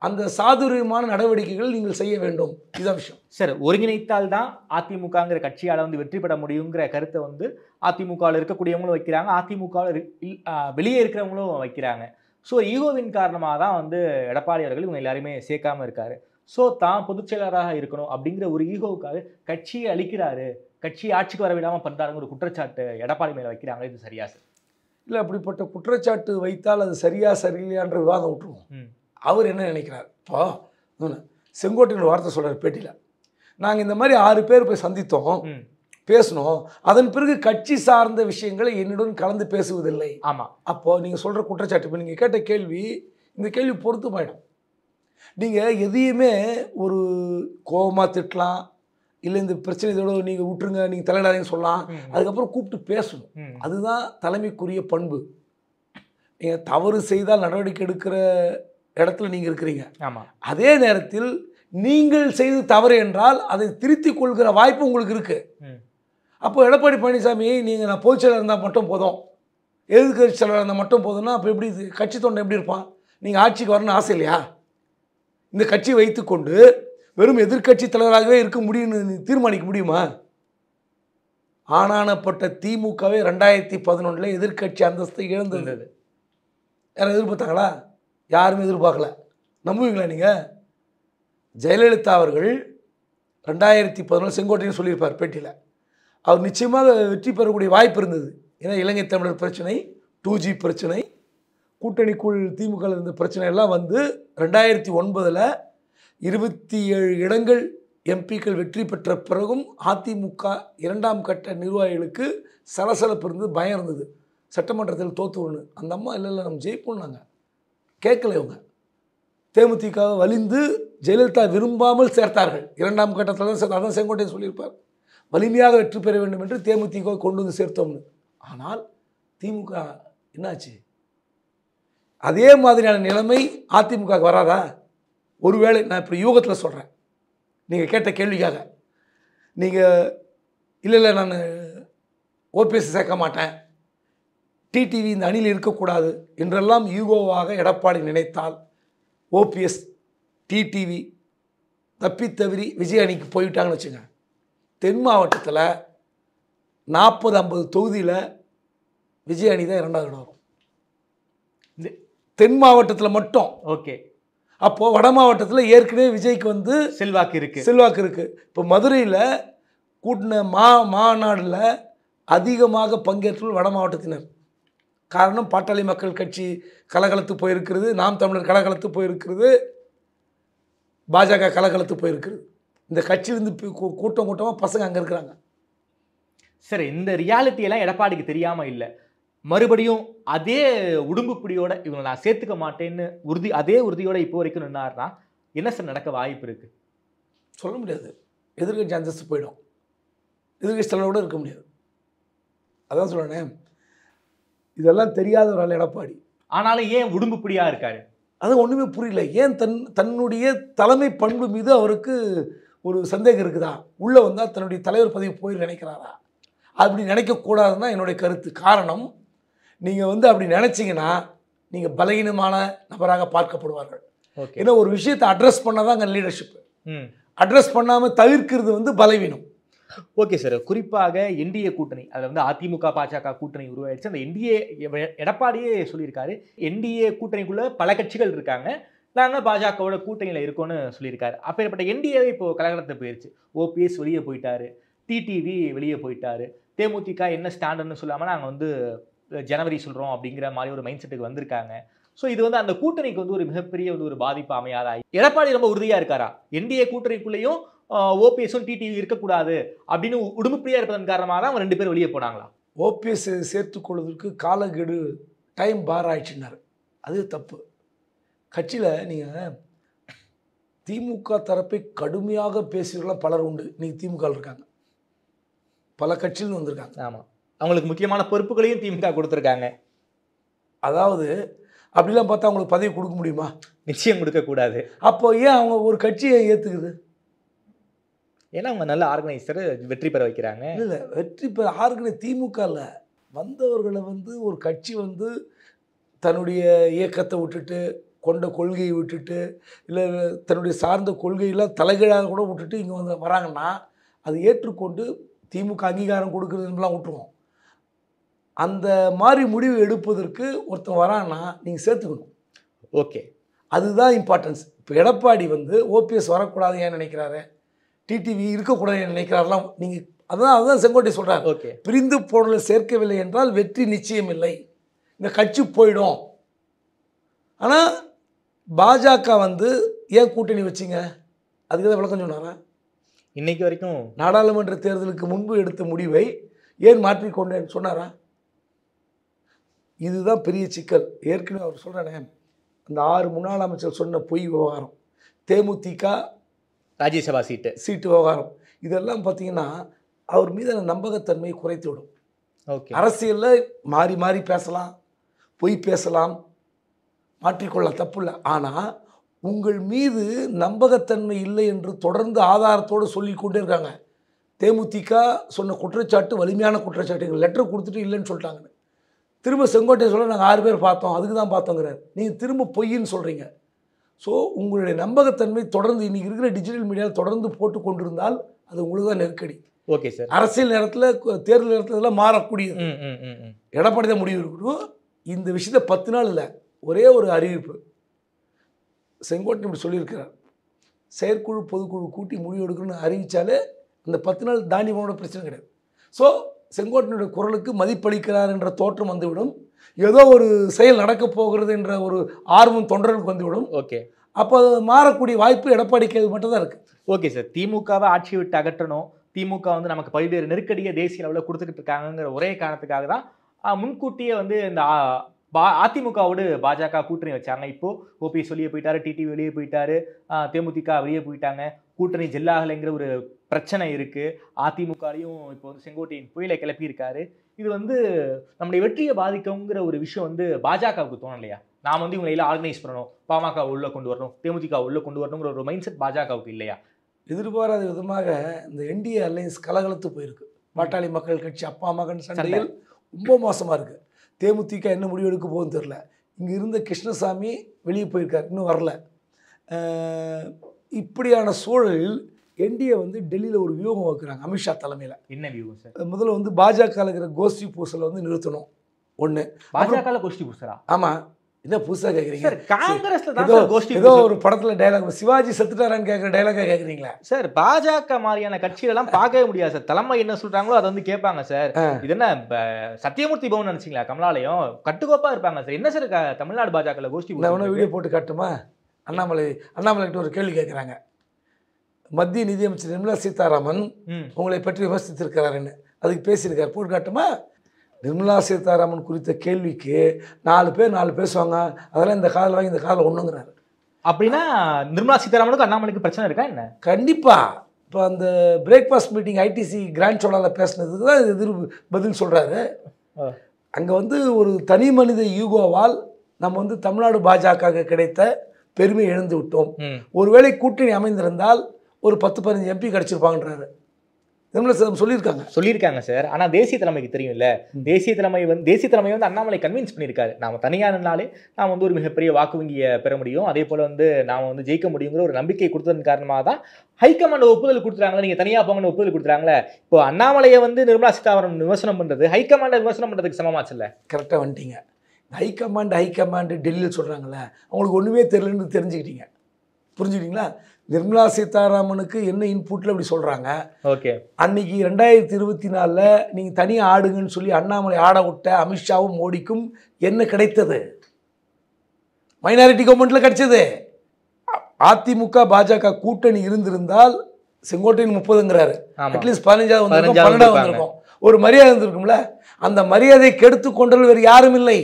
[SPEAKER 3] அந்த சாதுரியமான நடவடிக்கைகள் நீங்கள் செய்ய வேண்டும். இதுதான் விஷயம்
[SPEAKER 4] சார். ஒருங்கிணைத்தால் தான் அதிமுகங்கிற கட்சியால் வந்து வெற்றி பெற முடியுங்கிற கருத்தை வந்து அதிமுகவில் இருக்கக்கூடியவங்களும் வைக்கிறாங்க, அதிமுகவில் வெளியே இருக்கிறவங்களும் வைக்கிறாங்க. ஸோ ஈகோவின் காரணமாக தான் வந்து எடப்பாடி அவர்கள் இவங்க எல்லாருமே சேர்க்காமல் இருக்காரு. ஸோ தான் பொதுச் செயலராக இருக்கணும் அப்படிங்கிற ஒரு ஈகோவுக்காக கட்சியை அழிக்கிறாரு, கட்சியை ஆட்சிக்கு வர விடாமல் பண்ணுறாருங்கிற ஒரு குற்றச்சாட்டு எடப்பாடி மேலே வைக்கிறாங்க. இது சரியா சார்?
[SPEAKER 3] இல்லை, அப்படிப்பட்ட குற்றச்சாட்டு வைத்தால் அது சரியா சரியில்லையான்ற விவாதம் விட்டுருவோம். அவர் என்ன நினைக்கிறார்? இப்போ செங்கோட்டையன் வார்த்தை சொல்கிறார் பேட்டியில், நாங்கள் இந்த மாதிரி 6 பேர் போய் சந்தித்தோம், பேசணும், அதன் பிறகு கட்சி சார்ந்த விஷயங்களை என்னுடன் கலந்து பேசுவதில்லை.
[SPEAKER 4] ஆமாம்.
[SPEAKER 3] அப்போது நீங்கள் சொல்கிற குற்றச்சாட்டு, இப்போ நீங்கள் கேட்ட கேள்வி, இந்த கேள்வி பொருத்தமாயிடும். நீங்கள் எதையுமே ஒரு கோபமாக திட்டலாம், இல்லை இந்த பிரச்சனை இதோட நீங்கள் விட்டுருங்க, நீங்கள் தலையிடாதீங்கன்னு சொல்லலாம், அதுக்கப்புறம் கூப்பிட்டு பேசணும். அதுதான் தலைமைக்குரிய பண்பு. நீங்கள் தவறு செய்தால் நடவடிக்கை எடுக்கிற இடத்துல நீங்கள் இருக்கிறீங்க.
[SPEAKER 4] ஆமாம்.
[SPEAKER 3] அதே நேரத்தில் நீங்கள் செய்து தவறு என்றால் அதை திருத்திக் கொள்கிற வாய்ப்பு உங்களுக்கு இருக்குது. அப்போ எடப்பாடி பழனிசாமி நீங்கள் நான் பொதுச் செயலர் இருந்தால் மட்டும் போதும், எதிர்கட்சி செயலர் இருந்தால் மட்டும் போதும்னா அப்போ எப்படி கட்சி தொண்டை எப்படி இருப்பான்? நீங்கள் ஆட்சிக்கு வரணும்னு ஆசை இல்லையா? இந்த கட்சி வைத்துக்கொண்டு வெறும் எதிர்கட்சி தலைவராகவே இருக்க முடியும்னு தீர்மானிக்க முடியுமா? ஆனானப்பட்ட திமுகவே 2011 எதிர்கட்சி அந்தஸ்தை இழந்தது. யாரும் எதிர்பார்த்தாங்களா? யாருமே எதிர்பார்க்கல. நம்புவீங்களா நீங்கள்? ஜெயலலிதா அவர்கள் 2011 செங்கோட்டையன் சொல்லியிருப்பார் பேட்டியில், அவர் நிச்சயமாக வெற்றி பெறக்கூடிய வாய்ப்பு இருந்தது. ஏன்னா இலங்கை தமிழர் பிரச்சனை, 2G பிரச்சனை, கூட்டணிக்குள் திமுக இருந்த பிரச்சனை எல்லாம் வந்து 2009 27 இடங்கள் எம்பிக்கள் வெற்றி பெற்ற பிறகும் அதிமுக 2ஆம் கட்ட நிர்வாகிகளுக்கு சலசலப்பு இருந்தது, பயம் இருந்தது, சட்டமன்றத்தில் தோற்றுவன்னு. அந்த அம்மா இல்லை நம்ம ஜெயிப்போம்னாங்க, கேட்கல. இவங்க தேமுதிகவை வலிந்து ஜெயலலிதா விரும்பாமல் சேர்த்தார்கள். 2ஆம் கட்டத்தில் தான் சேர்த்து. அதான் செங்கோட்டையன் சொல்லியிருப்பார், வலிமையாக வெற்றி பெற வேண்டும் என்று தேமுதிகவை கொண்டு வந்து சேர்த்தோம்னு. ஆனால் திமுக என்னாச்சு? அதே மாதிரியான நிலைமை அதிமுக வராதா? ஒருவேளை நான் இப்போ யூகத்தில் சொல்கிறேன், நீங்கள் கேட்ட கேள்விக்காக. நீங்கள் இல்லை நான் ஓபிஎஸ் சேர்க்க மாட்டேன், டிடிவி இந்த அணியில் இருக்கக்கூடாது என்றெல்லாம் ஈகோவாக எடப்பாடி நினைத்தால் ஓபிஎஸ் டிடிவி தப்பித்தவறி விஜய் அணிக்கு போயிட்டாங்கன்னு வச்சுங்க, தென் மாவட்டத்தில் 40-50 தொகுதியில் விஜய் அணி தான் 2வது இடம் வரும், தென் மாவட்டத்தில் மட்டும்.
[SPEAKER 4] ஓகே.
[SPEAKER 3] அப்போது வட மாவட்டத்தில் ஏற்கனவே விஜய்க்கு வந்து செல்வாக்கு இருக்குது. இப்போ மதுரையில் கூட்டின மாநாடில் அதிகமாக பங்கேற்றவர்கள் வட மாவட்டத்தினர். காரணம் பாட்டாளி மக்கள் கட்சி கலகலத்து போயிருக்கிறது, நாம் தமிழர் கலகலத்து போயிருக்கிறது, பாஜக கலகலத்து போயிருக்கிறது. இந்த கட்சியிலிருந்து கூட்டமாக பசங்க அங்கே இருக்கிறாங்க.
[SPEAKER 4] சரி, இந்த ரியாலிட்டியெல்லாம் எடப்பாடிக்கு தெரியாமல் இல்லை, மறுபடியும் அதே உடும்புப்பிடியோட இவங்களை நான் சேர்த்துக்க மாட்டேன்னு அதே உறுதியோட இப்போ வரைக்கும் நின்னார்னா என்ன சார் நடக்க வாய்ப்பு இருக்குது?
[SPEAKER 3] சொல்ல முடியாது. எதிர்கட்சி அந்தஸ்து போயிடும், எதிர்கட்சி தலைவரோடு இருக்க முடியாது. அதான் சொல்கிறேன், இதெல்லாம் தெரியாத ஒரு ஆள் எடப்பாடி.
[SPEAKER 4] ஆனாலும் ஏன் உடும்புப்பிடியாக இருக்காரு?
[SPEAKER 3] அது ஒன்றுமே புரியல. ஏன் தன்னுடைய தலைமை பண்பு மீது அவருக்கு ஒரு சந்தேகம் இருக்குதா? உள்ளே வந்தால் தன்னுடைய தலைவர் பதவி போய் நினைக்கிறாரா? அப்படி நினைக்கக்கூடாதுன்னா என்னுடைய கருத்து. காரணம், நீங்கள் வந்து அப்படி நினச்சிங்கன்னா நீங்கள் பலகீனமான நபராக பார்க்கப்படுவார்கள். ஏன்னா ஒரு விஷயத்தை அட்ரஸ் பண்ணால் தான் அங்கே லீடர்ஷிப்பு. அட்ரஸ் பண்ணாமல் தவிர்க்கிறது வந்து பலவீனம்.
[SPEAKER 4] ஓகே சார், குறிப்பாக என்டிஏ கூட்டணி, அதில் வந்து அதிமுக பாஜக கூட்டணி உருவாயிடுச்சு. அந்த என்டிஏ எடப்பாடியே சொல்லியிருக்காரு, என்டிஏ கூட்டணிக்குள்ளே பல கட்சிகள் இருக்காங்க, நாங்கள் பாஜகவோட கூட்டணியில் இருக்கோன்னு சொல்லியிருக்காரு. அப்பேற்பட்ட என்டிஏவே இப்போ கலகலத்தை போயிடுச்சு. ஓபிஎஸ் வெளியே போயிட்டாரு, டிடிவி வெளியே போயிட்டாரு, தேமுதிக என்ன ஸ்டாண்டர்ட்னு சொல்லாமல் நாங்கள் வந்து ஜனவரி சொல்கிறோம் அப்படிங்கிற மாதிரி ஒரு மைண்ட் செட்டுக்கு வந்திருக்காங்க. ஸோ இது வந்து அந்த கூட்டணிக்கு வந்து ஒரு மிகப்பெரிய வந்து ஒரு பாதிப்பு அமையாதா? எடப்பாடி ரொம்ப உறுதியாக இருக்காரா என்டிஏ கூட்டணிக்குள்ளேயும் ஓபிஎஸும் டிடிவி இருக்கக்கூடாது அப்படின்னு உடும்புப்பிடியாக இருப்பதன் காரணமாக தான் அவங்க 2 பேரும் வெளியே போனாங்களா?
[SPEAKER 3] ஓபிஎஸ் சேர்த்துக்கொள்வதற்கு காலக்கெடு டைம் பார் ஆயிடுச்சுன்னாரு. அது தப்பு. கட்சியில் நீங்கள் திமுக தரப்பை கடுமையாக பேசுகிறவங்களாம் பலர் உண்டு. இன்னைக்கு திமுக இருக்காங்க, பல கட்சியில் வந்திருக்காங்க.
[SPEAKER 4] ஆமாம், அவங்களுக்கு முக்கியமான பொறுப்புகளையும் திமுக கொடுத்துருக்காங்க.
[SPEAKER 3] அதாவது அப்படிலாம் பார்த்தா அவங்களுக்கு பதவி கொடுக்க முடியுமா?
[SPEAKER 4] நிச்சயம் கொடுக்கக்கூடாது.
[SPEAKER 3] அப்போ ஏன் அவங்க ஒரு கட்சியை ஏற்றுக்குது?
[SPEAKER 4] ஏன்னா அவங்க நல்ல ஆர்கனைசர், வெற்றி பெற வைக்கிறாங்க.
[SPEAKER 3] இல்லை, வெற்றி பெற திமுகவில் வந்தவர்களை வந்து ஒரு கட்சி வந்து தன்னுடைய இயக்கத்தை விட்டுட்டு, கொண்ட கொள்கையை விட்டுட்டு, இல்லை தன்னுடைய சார்ந்த கொள்கையெல்லாம் தலைகீழாக கூட விட்டுட்டு இங்கே வந்து வராங்கன்னா அதை ஏற்றுக்கொண்டு திமுக அங்கீகாரம் கொடுக்குறதுலாம் விட்டுருவோம். அந்த மாதிரி முடிவு எடுப்பதற்கு ஒருத்தன் வரான்னா நீங்கள் சேர்த்துக்கணும்.
[SPEAKER 4] ஓகே,
[SPEAKER 3] அதுதான் இம்பார்ட்டன்ஸ். இப்போ எடப்பாடி வந்து ஓபிஎஸ் வரக்கூடாது ஏன் நினைக்கிறாரு, டிடிவி இருக்கக்கூடாது ஏன் நினைக்கிறாரெலாம் நீங்கள் அதுதான் செங்கோட்டை சொல்கிறார்.
[SPEAKER 4] ஓகே,
[SPEAKER 3] பிரிந்து போடலை சேர்க்கவில்லை என்றால் வெற்றி நிச்சயம் இல்லை, இந்த கட்சி போயிடும். ஆனால் பாஜக வந்து ஏன் கூட்டணி வச்சிங்க, அதுக்கு தான் விளக்கம் சொன்னாரா?
[SPEAKER 4] இன்னைக்கு வரைக்கும்
[SPEAKER 3] நாடாளுமன்ற தேர்தலுக்கு முன்பு எடுத்த முடிவை ஏன் மாற்றிக்கொண்டேன்னு சொன்னாரா? இதுதான் பெரிய சிக்கல். ஏற்கனவே அவர் சொல்கிறானே, அந்த 6 முன்னாள் அமைச்சர் சொன்ன பொய் விவகாரம், தேமுதிக
[SPEAKER 4] ராஜ்யசபா
[SPEAKER 3] சீட்டு விவகாரம், இதெல்லாம் பார்த்தீங்கன்னா அவர் மீதான நம்பகத்தன்மையை குறைத்து விடும்.
[SPEAKER 4] ஓகே,
[SPEAKER 3] அரசியலில் மாறி மாறி பேசலாம், பொய் பேசலாம், மாற்றிக்கொள்ள தப்பு இல்லை. ஆனால் உங்கள் மீது நம்பகத்தன்மை இல்லை என்று தொடர்ந்து ஆதாரத்தோடு சொல்லிக்கொண்டே இருக்காங்க. தேமுதிக சொன்ன குற்றச்சாட்டு வலிமையான குற்றச்சாட்டு, எங்கள் லெட்டர் கொடுத்துட்டு இல்லைன்னு சொல்லிட்டாங்க. திரும்ப செங்கோட்டையை சொல்ல நாங்கள் 6 பேர் பார்த்தோம், அதுக்கு தான் பார்த்தோங்கிறார். நீங்கள் திரும்ப பொய்ன்னு சொல்கிறீங்க. ஸோ உங்களுடைய நம்பகத்தன்மை தொடர்ந்து இன்றைக்கி இருக்கிற டிஜிட்டல் மீடியாவில் தொடர்ந்து போட்டு கொண்டிருந்தால் அது உங்களுக்கு தான் நெருக்கடி.
[SPEAKER 4] ஓகே சார், அரசியல்
[SPEAKER 3] நேரத்தில் தேர்தல் நேரத்தில் இதெல்லாம் மாறக்கூடியது. எடப்பாடி தான் முடிவு இருக்கணும். இந்த விஷயத்தை 10 நாள் இல்லை, ஒரே ஒரு அறிவிப்பு செங்கோட்டை இப்படி சொல்லியிருக்கிறார், செயற்குழு பொதுக்குழு கூட்டி முடிவு எடுக்கணும்னு அறிவித்தாலே அந்த 10 நாள் தாண்டி போனோட பிரச்சனை கிடையாது. ஸோ செங்கோட்டையினுடைய குரலுக்கு மதிப்பளிக்கிறார் என்ற தோற்றம் வந்துவிடும், ஏதோ ஒரு செயல் நடக்கப் போகிறது என்ற ஒரு ஆர்வம் தொண்டர்களுக்கு வந்துவிடும்.
[SPEAKER 4] ஓகே,
[SPEAKER 3] அப்போ அது மாறக்கூடிய வாய்ப்பு எடப்பாடிக்கு மட்டும் தான் இருக்குது.
[SPEAKER 4] ஓகே சார், திமுகவை ஆட்சி விட்டு அகற்றணும், திமுக வந்து நமக்கு பல்வேறு நெருக்கடியை தேசிய அளவில் கொடுத்துக்கிட்டு இருக்காங்கிற ஒரே காரணத்துக்காக தான் முன்கூட்டியே வந்து இந்த அதிமுகவோடு பாஜக கூட்டணி வச்சாங்க. இப்போ ஓபிஎஸ் வெளியே போயிட்டாரு, டிடிவி வெளியே போயிட்டாரு, தேமுதிக வெளியே போயிட்டாங்க, கூட்டணி ஜெல்லாகலைங்கிற ஒரு பிரச்சனை இருக்கு. அதிமுகலையும் இப்போ வந்து செங்கோட்டையின் புயலை கிளப்பியிருக்காரு. இது வந்து நம்முடைய வெற்றியை பாதிக்குங்கிற ஒரு விஷயம் வந்து பாஜகவுக்கு தோணலையா? நாம் வந்து இவங்களை எல்லாம் ஆர்கனைஸ் பண்ணணும், பாமக உள்ள கொண்டு வரணும், தேமுதிக உள்ள கொண்டு வரணுங்கிற ஒரு மைண்ட் செட் பாஜகவுக்கு இல்லையா?
[SPEAKER 3] எதிர்பாராத விதமாக இந்த என்டிஏ அலையன்ஸ் கலகலத்து போயிருக்கு. பாட்டாளி மக்கள் கட்சி அப்பா மகன் சண்டையில் ரொம்ப மோசமாக இருக்குது. தேமுதிக என்ன முடிவு எடுக்க போகுதுன்னு தெரில. இங்கே இருந்த கிருஷ்ணசாமி வெளியே போயிருக்கார், இன்னும் வரல. இப்படியான சூழலில் என்டிஏ வந்து டெல்லியில் ஒரு வியூகம் வைக்கிறாங்க அமித்ஷா தலைமையில்.
[SPEAKER 4] என்ன வியூகம் சார்?
[SPEAKER 3] முதல்ல வந்து பாஜக இருக்கிற கோஷ்டி பூசலை வந்து நிறுத்தணும் ஒன்று.
[SPEAKER 4] பாஜக கோஷ்டி பூசலா?
[SPEAKER 3] ஆமாம், என்ன புதுசாக கேட்குறீங்க?
[SPEAKER 4] காங்கிரஸ்ல
[SPEAKER 3] ஏதோ ஒரு படத்தில் டைலாக் சிவாஜி செத்துட்டாரான்னு கேட்குற டைலாக கேட்குறீங்களா
[SPEAKER 4] சார்? பாஜக மாதிரியான கட்சிகளெல்லாம் பார்க்கவே முடியாது சார். தலைமை என்ன சொல்றாங்களோ அதை வந்து கேட்பாங்க சார். இது என்ன சத்தியமூர்த்தி பவன் நினைச்சிங்களா? கமலாலயம் கட்டுக்கோப்பா இருப்பாங்க சார். என்ன சார் தமிழ்நாடு பாஜக கோஷ்டி?
[SPEAKER 3] நான் வீடியோ போட்டு காட்டுமா? அண்ணாமலைகிட்ட ஒரு கேள்வி கேட்குறாங்க. மத்திய நிதியமைச்சர் நிர்மலா சீதாராமன் உங்களை பற்றி விமர்சித்திருக்கிறாருன்னு, அதுக்கு பேசியிருக்காரு, போட்டு காட்டுமா? நிர்மலா சீதாராமன் குறித்த கேள்விக்கு 4 பேர் பேசுவாங்க, அதெல்லாம் இந்த காதில் வாங்கி இந்த காதில் ஒன்றுங்கிறாரு.
[SPEAKER 4] அப்படின்னா நிர்மலா சீதாராமனுக்கு அண்ணாமலைக்கு பிரச்சனை இருக்கா என்ன?
[SPEAKER 3] கண்டிப்பாக. இப்போ அந்த பிரேக்ஃபாஸ்ட் மீட்டிங் ஐடிசி கிராண்ட் சோலாவில் பேசினதுக்கு தான் பதில் சொல்கிறாரு. அங்கே வந்து ஒரு தனி மனித யூகோவால் நம்ம வந்து தமிழ்நாடு பாஜக கிடைத்த பெருமை இழந்து விட்டோம். ஒருவேளை கூட்டணி அமைந்திருந்தால் ஒரு 10-15 எம்பி கிடைச்சிருப்பாங்கன்றாரு.
[SPEAKER 4] சொல்லியிருக்காங்க சார். ஆனால் தேசிய தலைமைக்கு தெரியும்ல, தேசிய தலைமை வந்து அண்ணாமலை கன்வின்ஸ் பண்ணியிருக்காரு. நாம தனியானாலே நாம் வந்து ஒரு மிகப்பெரிய வாக்கு வங்கியை பெற முடியும், அதே போல வந்து நாம வந்து ஜெயிக்க முடியுங்கிற ஒரு நம்பிக்கை கொடுத்ததன் காரணமாக தான் ஹைகமாண்ட் ஒப்புதல் கொடுத்துறாங்களே, நீங்க தனியா போங்கன்னு ஒப்புதல் கொடுத்துறாங்களே. இப்போ அண்ணாமலையை வந்து நிர்மலா சீதாராமன் விமர்சனம் பண்றது ஹைகமாண்டை விமர்சனம் பண்றதுக்கு சமமாச்சு இல்லை?
[SPEAKER 3] கரெக்டாக வந்துட்டீங்க. ஹைகமாண்ட் டெல்லியில் சொல்கிறாங்களே, அவங்களுக்கு ஒன்றுமே தெரியலன்னு தெரிஞ்சுக்கிட்டீங்க, புரிஞ்சுக்கிட்டீங்களா? நிர்மலா சீதாராமனுக்கு என்ன இன்புட்டில் அப்படி சொல்கிறாங்க.
[SPEAKER 4] ஓகே,
[SPEAKER 3] அன்னைக்கு 2024 நீங்கள் தனியாக ஆடுங்கன்னு சொல்லி அண்ணாமலை ஆட விட்ட அமித்ஷாவும் மோடிக்கும் என்ன கிடைத்தது? மைனாரிட்டி கவர்மெண்ட்டில் கிடைச்சது. அதிமுக பாஜக கூட்டணி இருந்திருந்தால் செங்கோட்டையன் 30ங்கிறாரு, அட்லீஸ்ட் 15 வந்திருக்கும், ஒரு மரியாதை இருந்திருக்கும்ல. அந்த மரியாதையை கெடுத்து கொண்டது வேறு யாரும் இல்லை,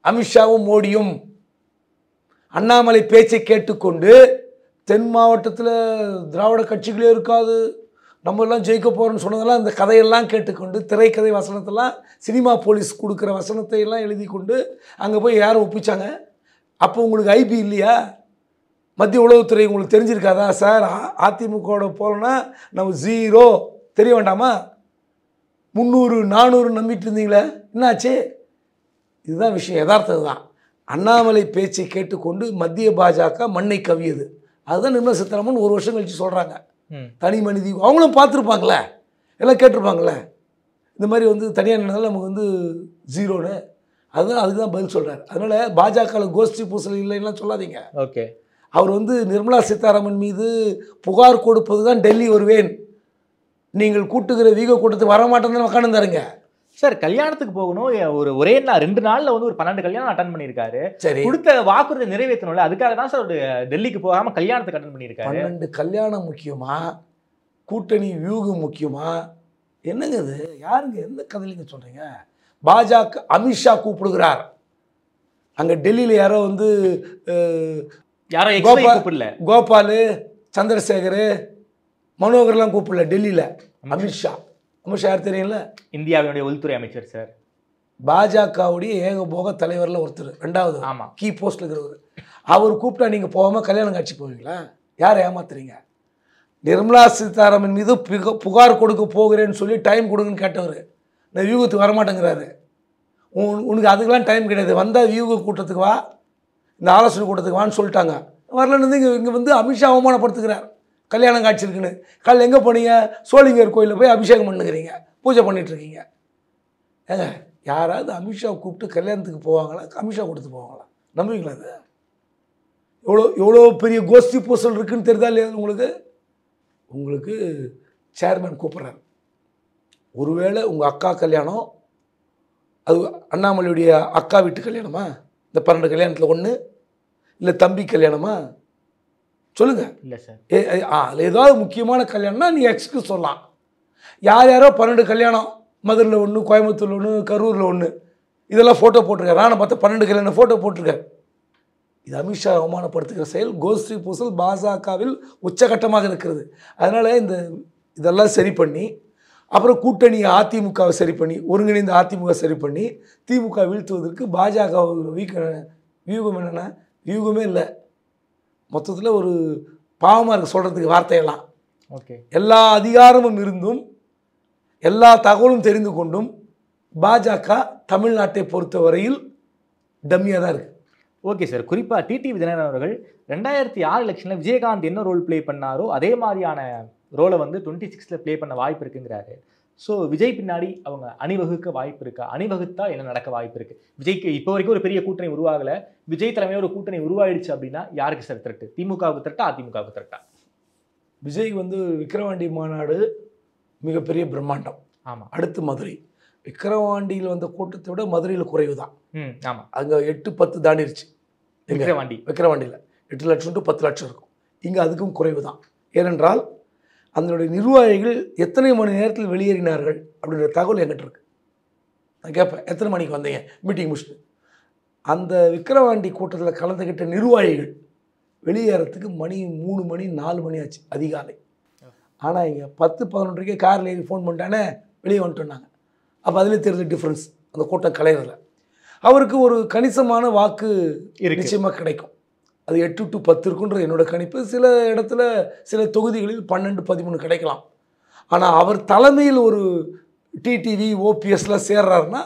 [SPEAKER 3] அமித்ஷாவும் மோடியும். அண்ணாமலை பேச்சை கேட்டுக்கொண்டு தென் மாவட்டத்தில் திராவிட கட்சிகளே இருக்காது, நம்ம எல்லாம் ஜெயிக்க போகிறோன்னு சொன்னதெல்லாம் இந்த கதையெல்லாம் கேட்டுக்கொண்டு திரைக்கதை வசனத்தெல்லாம் சினிமா போலீஸ் கொடுக்குற வசனத்தை எல்லாம் எழுதி கொண்டு அங்கே போய் யாரும் ஒப்பிச்சாங்க. அப்போ உங்களுக்கு ஐபி இல்லையா? மத்திய உளவுத்துறை உங்களுக்கு தெரிஞ்சிருக்காதா? சார் அதிமுகவோட போகிறோன்னா நம்ம 0 தெரிய வேண்டாமா? 300 400 நம்பிட்டு இருந்தீங்களே, என்னாச்சு? இதுதான் விஷயம், யதார்த்தம் தான். அண்ணாமலை பேச்சை கேட்டுக்கொண்டு மத்திய பாஜக மண்ணை கவியது. அதுதான் நிர்மலா சீதாராமன் ஒரு வருஷம் கழிச்சு சொல்கிறாங்க. தனி மனிதி அவங்களும் பார்த்துருப்பாங்களே, எல்லாம் கேட்டிருப்பாங்களே, இந்த மாதிரி வந்து தனியாக நடந்தாலும் நமக்கு வந்து 0ன்னு. அதுதான் அதுக்கு தான் பதில் சொல்கிறார். அதனால் பாஜகவில் கோஷ்டி பூசல் இல்லைன்னா சொல்லாதீங்க.
[SPEAKER 4] ஓகே,
[SPEAKER 3] அவர் வந்து நிர்மலா சீதாராமன் மீது புகார் கொடுப்பது தான் டெல்லி வருவேன், நீங்கள் கூட்டுகிற வீக கூட்டத்துக்கு வரமாட்டேன்னு உட்காந்துருங்க.
[SPEAKER 4] சார் கல்யாணத்துக்கு போகணும், ஒரே 2 நாள்ல வந்து ஒரு 12 கல்யாணம் அட்டன் பண்ணியிருக்காரு.
[SPEAKER 3] சரி,
[SPEAKER 4] கொடுத்த வாக்குறுதி நிறைவேற்றணும்ல, அதுக்காக தான் சார் டெல்லிக்கு போகாம கல்யாணத்துக்கு அட்டன் பண்ணியிருக்காரு.
[SPEAKER 3] 12 கல்யாணம் முக்கியமா, கூட்டணி வியூகம் முக்கியமா? என்னங்க இது? யாருங்க எந்த கதையிலங்க சொல்றீங்க? பாஜக அமித்ஷா கூப்பிடுகிறார். அங்க டெல்லியில யாரோ வந்து
[SPEAKER 4] கூப்பிடல,
[SPEAKER 3] கோபால் சந்திரசேகர் மனோகர்லாம் கூப்பிடல டெல்லியில. அமித்ஷா யார் தெரியல? இந்தியாவுடைய
[SPEAKER 4] உள்துறை அமைச்சர் சார்,
[SPEAKER 3] பாஜகவுடைய ஏகபோக தலைவரில் ஒருத்தர், 2வது கீ போஸ்ட்ல இருக்கிறவர். அவர் கூப்பிட்டா நீங்கள் போகாமல் கல்யாணம் காட்சி போவீங்களா? யாரை ஏமாத்துறீங்க? நிர்மலா சீதாராமன் மீது புகார் கொடுக்க போகிறேன்னு சொல்லி டைம் கொடுங்கன்னு கேட்டவர், நான் வியூகத்துக்கு வரமாட்டேங்கிறாரு. உனக்கு அதுக்கெல்லாம் டைம் கிடையாது, வந்தால் வியூக கூட்டத்துக்கு வா, இந்த ஆலோசனை கூட்டத்துக்கு வான்னு சொல்லிட்டாங்க. வரலன்னு இங்கே வந்து அமித்ஷா அவமானப்படுத்துகிறார். கல்யாணம் காட்சி இருக்குன்னு காலையில் எங்கே போனீங்க? சோழிங்கர் கோயிலில் போய் அபிஷேகம் பண்ணுங்கிறீங்க, பூஜை பண்ணிகிட்ருக்கீங்க. ஏங்க யாராவது அமித்ஷா கூப்பிட்டு கல்யாணத்துக்கு போவாங்களா? அமித்ஷா கொடுத்து போவாங்களா? நம்புவீங்களா? அது எவ்வளோ பெரிய கோஷ்டி பூசல் இருக்குன்னு தெரியுதா இல்லையா உங்களுக்கு? உங்களுக்கு சேர்மேன் கூப்பிட்றாரு. ஒருவேளை உங்கள் அக்கா கல்யாணம், அது அண்ணாமலையுடைய அக்கா வீட்டு கல்யாணமா? இந்த 12 கல்யாணத்தில் ஒன்று இல்லை தம்பி கல்யாணமா? சொல்லுங்கள்.
[SPEAKER 4] இல்லை சார்,
[SPEAKER 3] அதில் ஏதாவது முக்கியமான கல்யாணம்னா நீங்கள் எக்ஸ்கியூஸ் சொல்லலாம். யாரோ 12 கல்யாணம், மதுரையில் ஒன்று, கோயம்புத்தூரில் ஒன்று, கரூரில் ஒன்று, இதெல்லாம் ஃபோட்டோ போட்டிருக்காரு. நானும் பார்த்தா 12 கல்யாணம் ஃபோட்டோ போட்டிருக்காரு. இது அமித்ஷா அவமானப்படுத்துகிற செயல், கோஷ்டி பூசல் பாஜகவில் உச்சகட்டமாக இருக்கிறது. அதனால் இதெல்லாம் சரி பண்ணி, அப்புறம் கூட்டணியை அதிமுகவை சரி பண்ணி, ஒருங்கிணைந்த அதிமுக சரி பண்ணி திமுக வீழ்த்துவதற்கு பாஜக வியூகம் என்னென்னா, வியூகமே இல்லை. மொத்தத்தில் ஒரு பாவமாக இருக்குது சொல்கிறதுக்கு வார்த்தையெல்லாம்.
[SPEAKER 4] ஓகே,
[SPEAKER 3] எல்லா அதிகாரமும் இருந்தும் எல்லா தகவலும் தெரிந்து கொண்டும் பாஜக தமிழ்நாட்டை பொறுத்தவரையில் டம்மியாக தான் இருக்குது.
[SPEAKER 4] ஓகே சார், குறிப்பாக டிடிவி தினகரன் அவர்கள் 2006 எலெக்ஷனில் விஜயகாந்த் என்ன ரோல் ப்ளே பண்ணாரோ அதே மாதிரியான ரோலை வந்து 26ல் ப்ளே பண்ண வாய்ப்பு இருக்குங்கிறாரு. ஸோ விஜய் பின்னாடி அவங்க அணிவகுக்க வாய்ப்பு இருக்கா? அணிவகுத்தா என்ன நடக்க வாய்ப்பு இருக்குது? விஜய்க்கு இப்போ வரைக்கும் ஒரு பெரிய கூட்டணி உருவாகலை. விஜய் தலைமையில் ஒரு கூட்டணி உருவாயிடுச்சு அப்படின்னா யாருக்கு சார் த்ரெட்டு? திமுகவுக்கு த்ரெட்டா, அதிமுகவுக்கு த்ரெட்டா?
[SPEAKER 3] விஜய் வந்து விக்கிரவாண்டி மாநாடு மிகப்பெரிய பிரம்மாண்டம்.
[SPEAKER 4] ஆமாம்.
[SPEAKER 3] அடுத்து மதுரை. விக்கிரவாண்டியில் வந்த கூட்டத்தை விட மதுரையில் குறைவு தான்.
[SPEAKER 4] ஆமாம்.
[SPEAKER 3] அங்கே 8-10 தாண்டிருச்சு. விக்கிரவாண்டியில் 8 லட்சம் டு 10 லட்சம் இருக்கும். இங்கே அதுக்கும் குறைவு தான். ஏனென்றால் அதனுடைய நிர்வாகிகள் எத்தனை மணி நேரத்தில் வெளியேறினார்கள் அப்படின்ற தகவல் எங்கிட்ட இருக்கு. நான் கேட்பேன், எத்தனை மணிக்கு வந்தீங்க மீட்டிங் முடிச்சுட்டு? அந்த விக்கிரவாண்டி கூட்டத்தில் கலந்துக்கிட்ட நிர்வாகிகள் வெளியேறத்துக்கு மணி 3 மணி 4 மணி ஆச்சு அதிகாலை. ஆனால் இங்கே 10-11க்கே காரில் ஏறி ஃபோன் பண்ணிட்டானே வெளியே வந்துட்டோன்னாங்க. அப்போ அதிலே தெரிஞ்ச டிஃப்ரென்ஸ் அந்த கூட்டம் கலையிறதில். அவருக்கு ஒரு கணிசமான வாக்கு நிச்சயமாக கிடைக்கும். அது 8 to 10 இருக்குன்ற என்னோட கணிப்பு. சில இடத்துல சில தொகுதிகளில் 12-13 கிடைக்கலாம். ஆனால் அவர் தலைமையில் ஒரு டிடிவி ஓபிஎஸ்லாம் சேர்றாருன்னா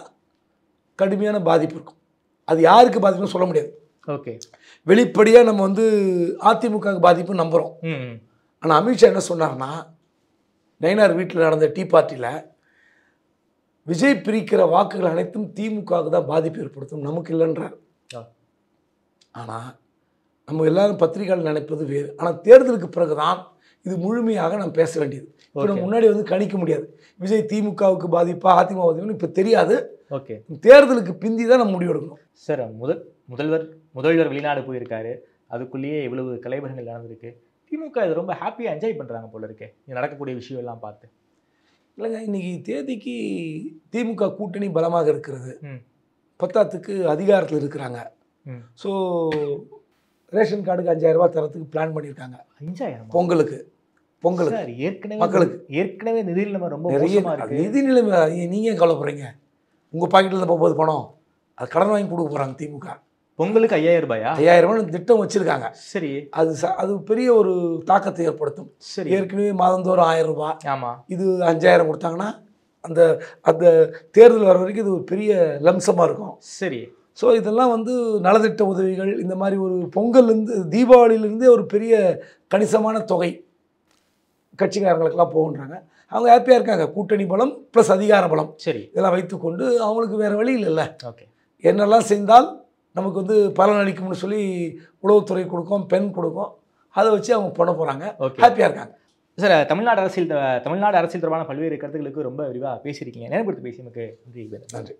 [SPEAKER 3] கடுமையான பாதிப்பு இருக்கும். அது யாருக்கு பாதிப்புன்னு சொல்ல முடியாது.
[SPEAKER 4] ஓகே,
[SPEAKER 3] வெளிப்படையாக நம்ம வந்து அதிமுகவுக்கு பாதிப்பு நம்புகிறோம். ஆனால் அமித்ஷா என்ன சொன்னார்னா, நயினார் வீட்டில் நடந்த டீ பார்ட்டியில் விஜய் பிரிக்கிற வாக்குகள் அனைத்தும் திமுகவுக்கு தான் பாதிப்பு ஏற்படுத்தும், நமக்கு இல்லைன்றார். ஆனால் நம்ம எல்லாரும் பத்திரிகையாளர் நினைப்பது வேறு. ஆனால் தேர்தலுக்கு பிறகு தான் இது முழுமையாக நம்ம பேச வேண்டியது. இப்போ நம்ம முன்னாடி வந்து கணிக்க முடியாது விஜய் திமுகவுக்கு பாதிப்பா அதிமுக பாதிப்புன்னு இப்போ தெரியாது.
[SPEAKER 4] ஓகே,
[SPEAKER 3] தேர்தலுக்கு பிந்தி தான் நம்ம முடிவெடுக்கணும்.
[SPEAKER 4] சார், முதல்வர் வெளிநாடு போயிருக்காரு. அதுக்குள்ளேயே இவ்வளவு கலைவரங்கள் நடந்திருக்கு. திமுக இது ரொம்ப ஹாப்பியாக என்ஜாய் பண்ணுறாங்க போல இருக்கு இது நடக்கக்கூடிய விஷயம் எல்லாம் பார்த்து.
[SPEAKER 3] இல்லைங்க, இன்னைக்கு தேதிக்கு திமுக கூட்டணி பலமாக இருக்கிறது. 10த்துக்கு அதிகாரத்தில் இருக்கிறாங்க. ஸோ ரேஷன் கார்டுக்கு 5000 ரூபாய் தரத்துக்கு பிளான் பண்ணியிருக்காங்க. 5000 பொங்கலுக்கு
[SPEAKER 4] ஏற்கனவே நிதி நிலைமை ரொம்ப
[SPEAKER 3] மோசமா இருக்கு. நிதி நிலைமை நீங்கள் கவலைப்படுறீங்க? உங்கள் பாக்கெட்டில் இருந்து போகும்போது பணம் அது கடன் வாங்கி கொடுக்க போகிறாங்க திமுக.
[SPEAKER 4] பொங்கலுக்கு 5000 ரூபாயா?
[SPEAKER 3] 5000 ரூபாய் திட்டம் வச்சுருக்காங்க.
[SPEAKER 4] சரி,
[SPEAKER 3] அது பெரிய ஒரு தாக்கத்தை ஏற்படுத்தும்.
[SPEAKER 4] சரி,
[SPEAKER 3] ஏற்கனவே மாதந்தோறும் 1000 ரூபாய்.
[SPEAKER 4] ஆமாம்,
[SPEAKER 3] இது 5000 கொடுத்தாங்கன்னா அந்த அந்த தேர்தல் வர வரைக்கும் இது ஒரு பெரிய லம்சமாக இருக்கும்.
[SPEAKER 4] சரி.
[SPEAKER 3] ஸோ இதெல்லாம் வந்து நலத்திட்ட உதவிகள் இந்த மாதிரி ஒரு பொங்கல்லேருந்து தீபாவளியிலேருந்தே ஒரு பெரிய கணிசமான தொகை கட்சிக்காரங்களுக்கெல்லாம் போகுன்றாங்க. அவங்க ஹாப்பியாக இருக்காங்க. கூட்டணி பலம் ப்ளஸ் அதிகார பலம்.
[SPEAKER 4] சரி,
[SPEAKER 3] இதெல்லாம் வைத்துக்கொண்டு அவங்களுக்கு வேறு வழி இல்லைல்ல.
[SPEAKER 4] ஓகே,
[SPEAKER 3] என்னெல்லாம் செய்தால் நமக்கு வந்து பலன் அளிக்கும்னு சொல்லி உளவுத்துறை கொடுக்கும், பெண் கொடுக்கும், அதை வச்சு அவங்க பண்ண போகிறாங்க. ஹாப்பியாக இருக்காங்க.
[SPEAKER 4] சார், தமிழ்நாடு அரசியல் தொடர்பான பல்வேறு கருத்துக்களுக்கு ரொம்ப விரிவாக பேசியிருக்கீங்க. நேரம் கொடுத்து பேசியதுக்கு நன்றி.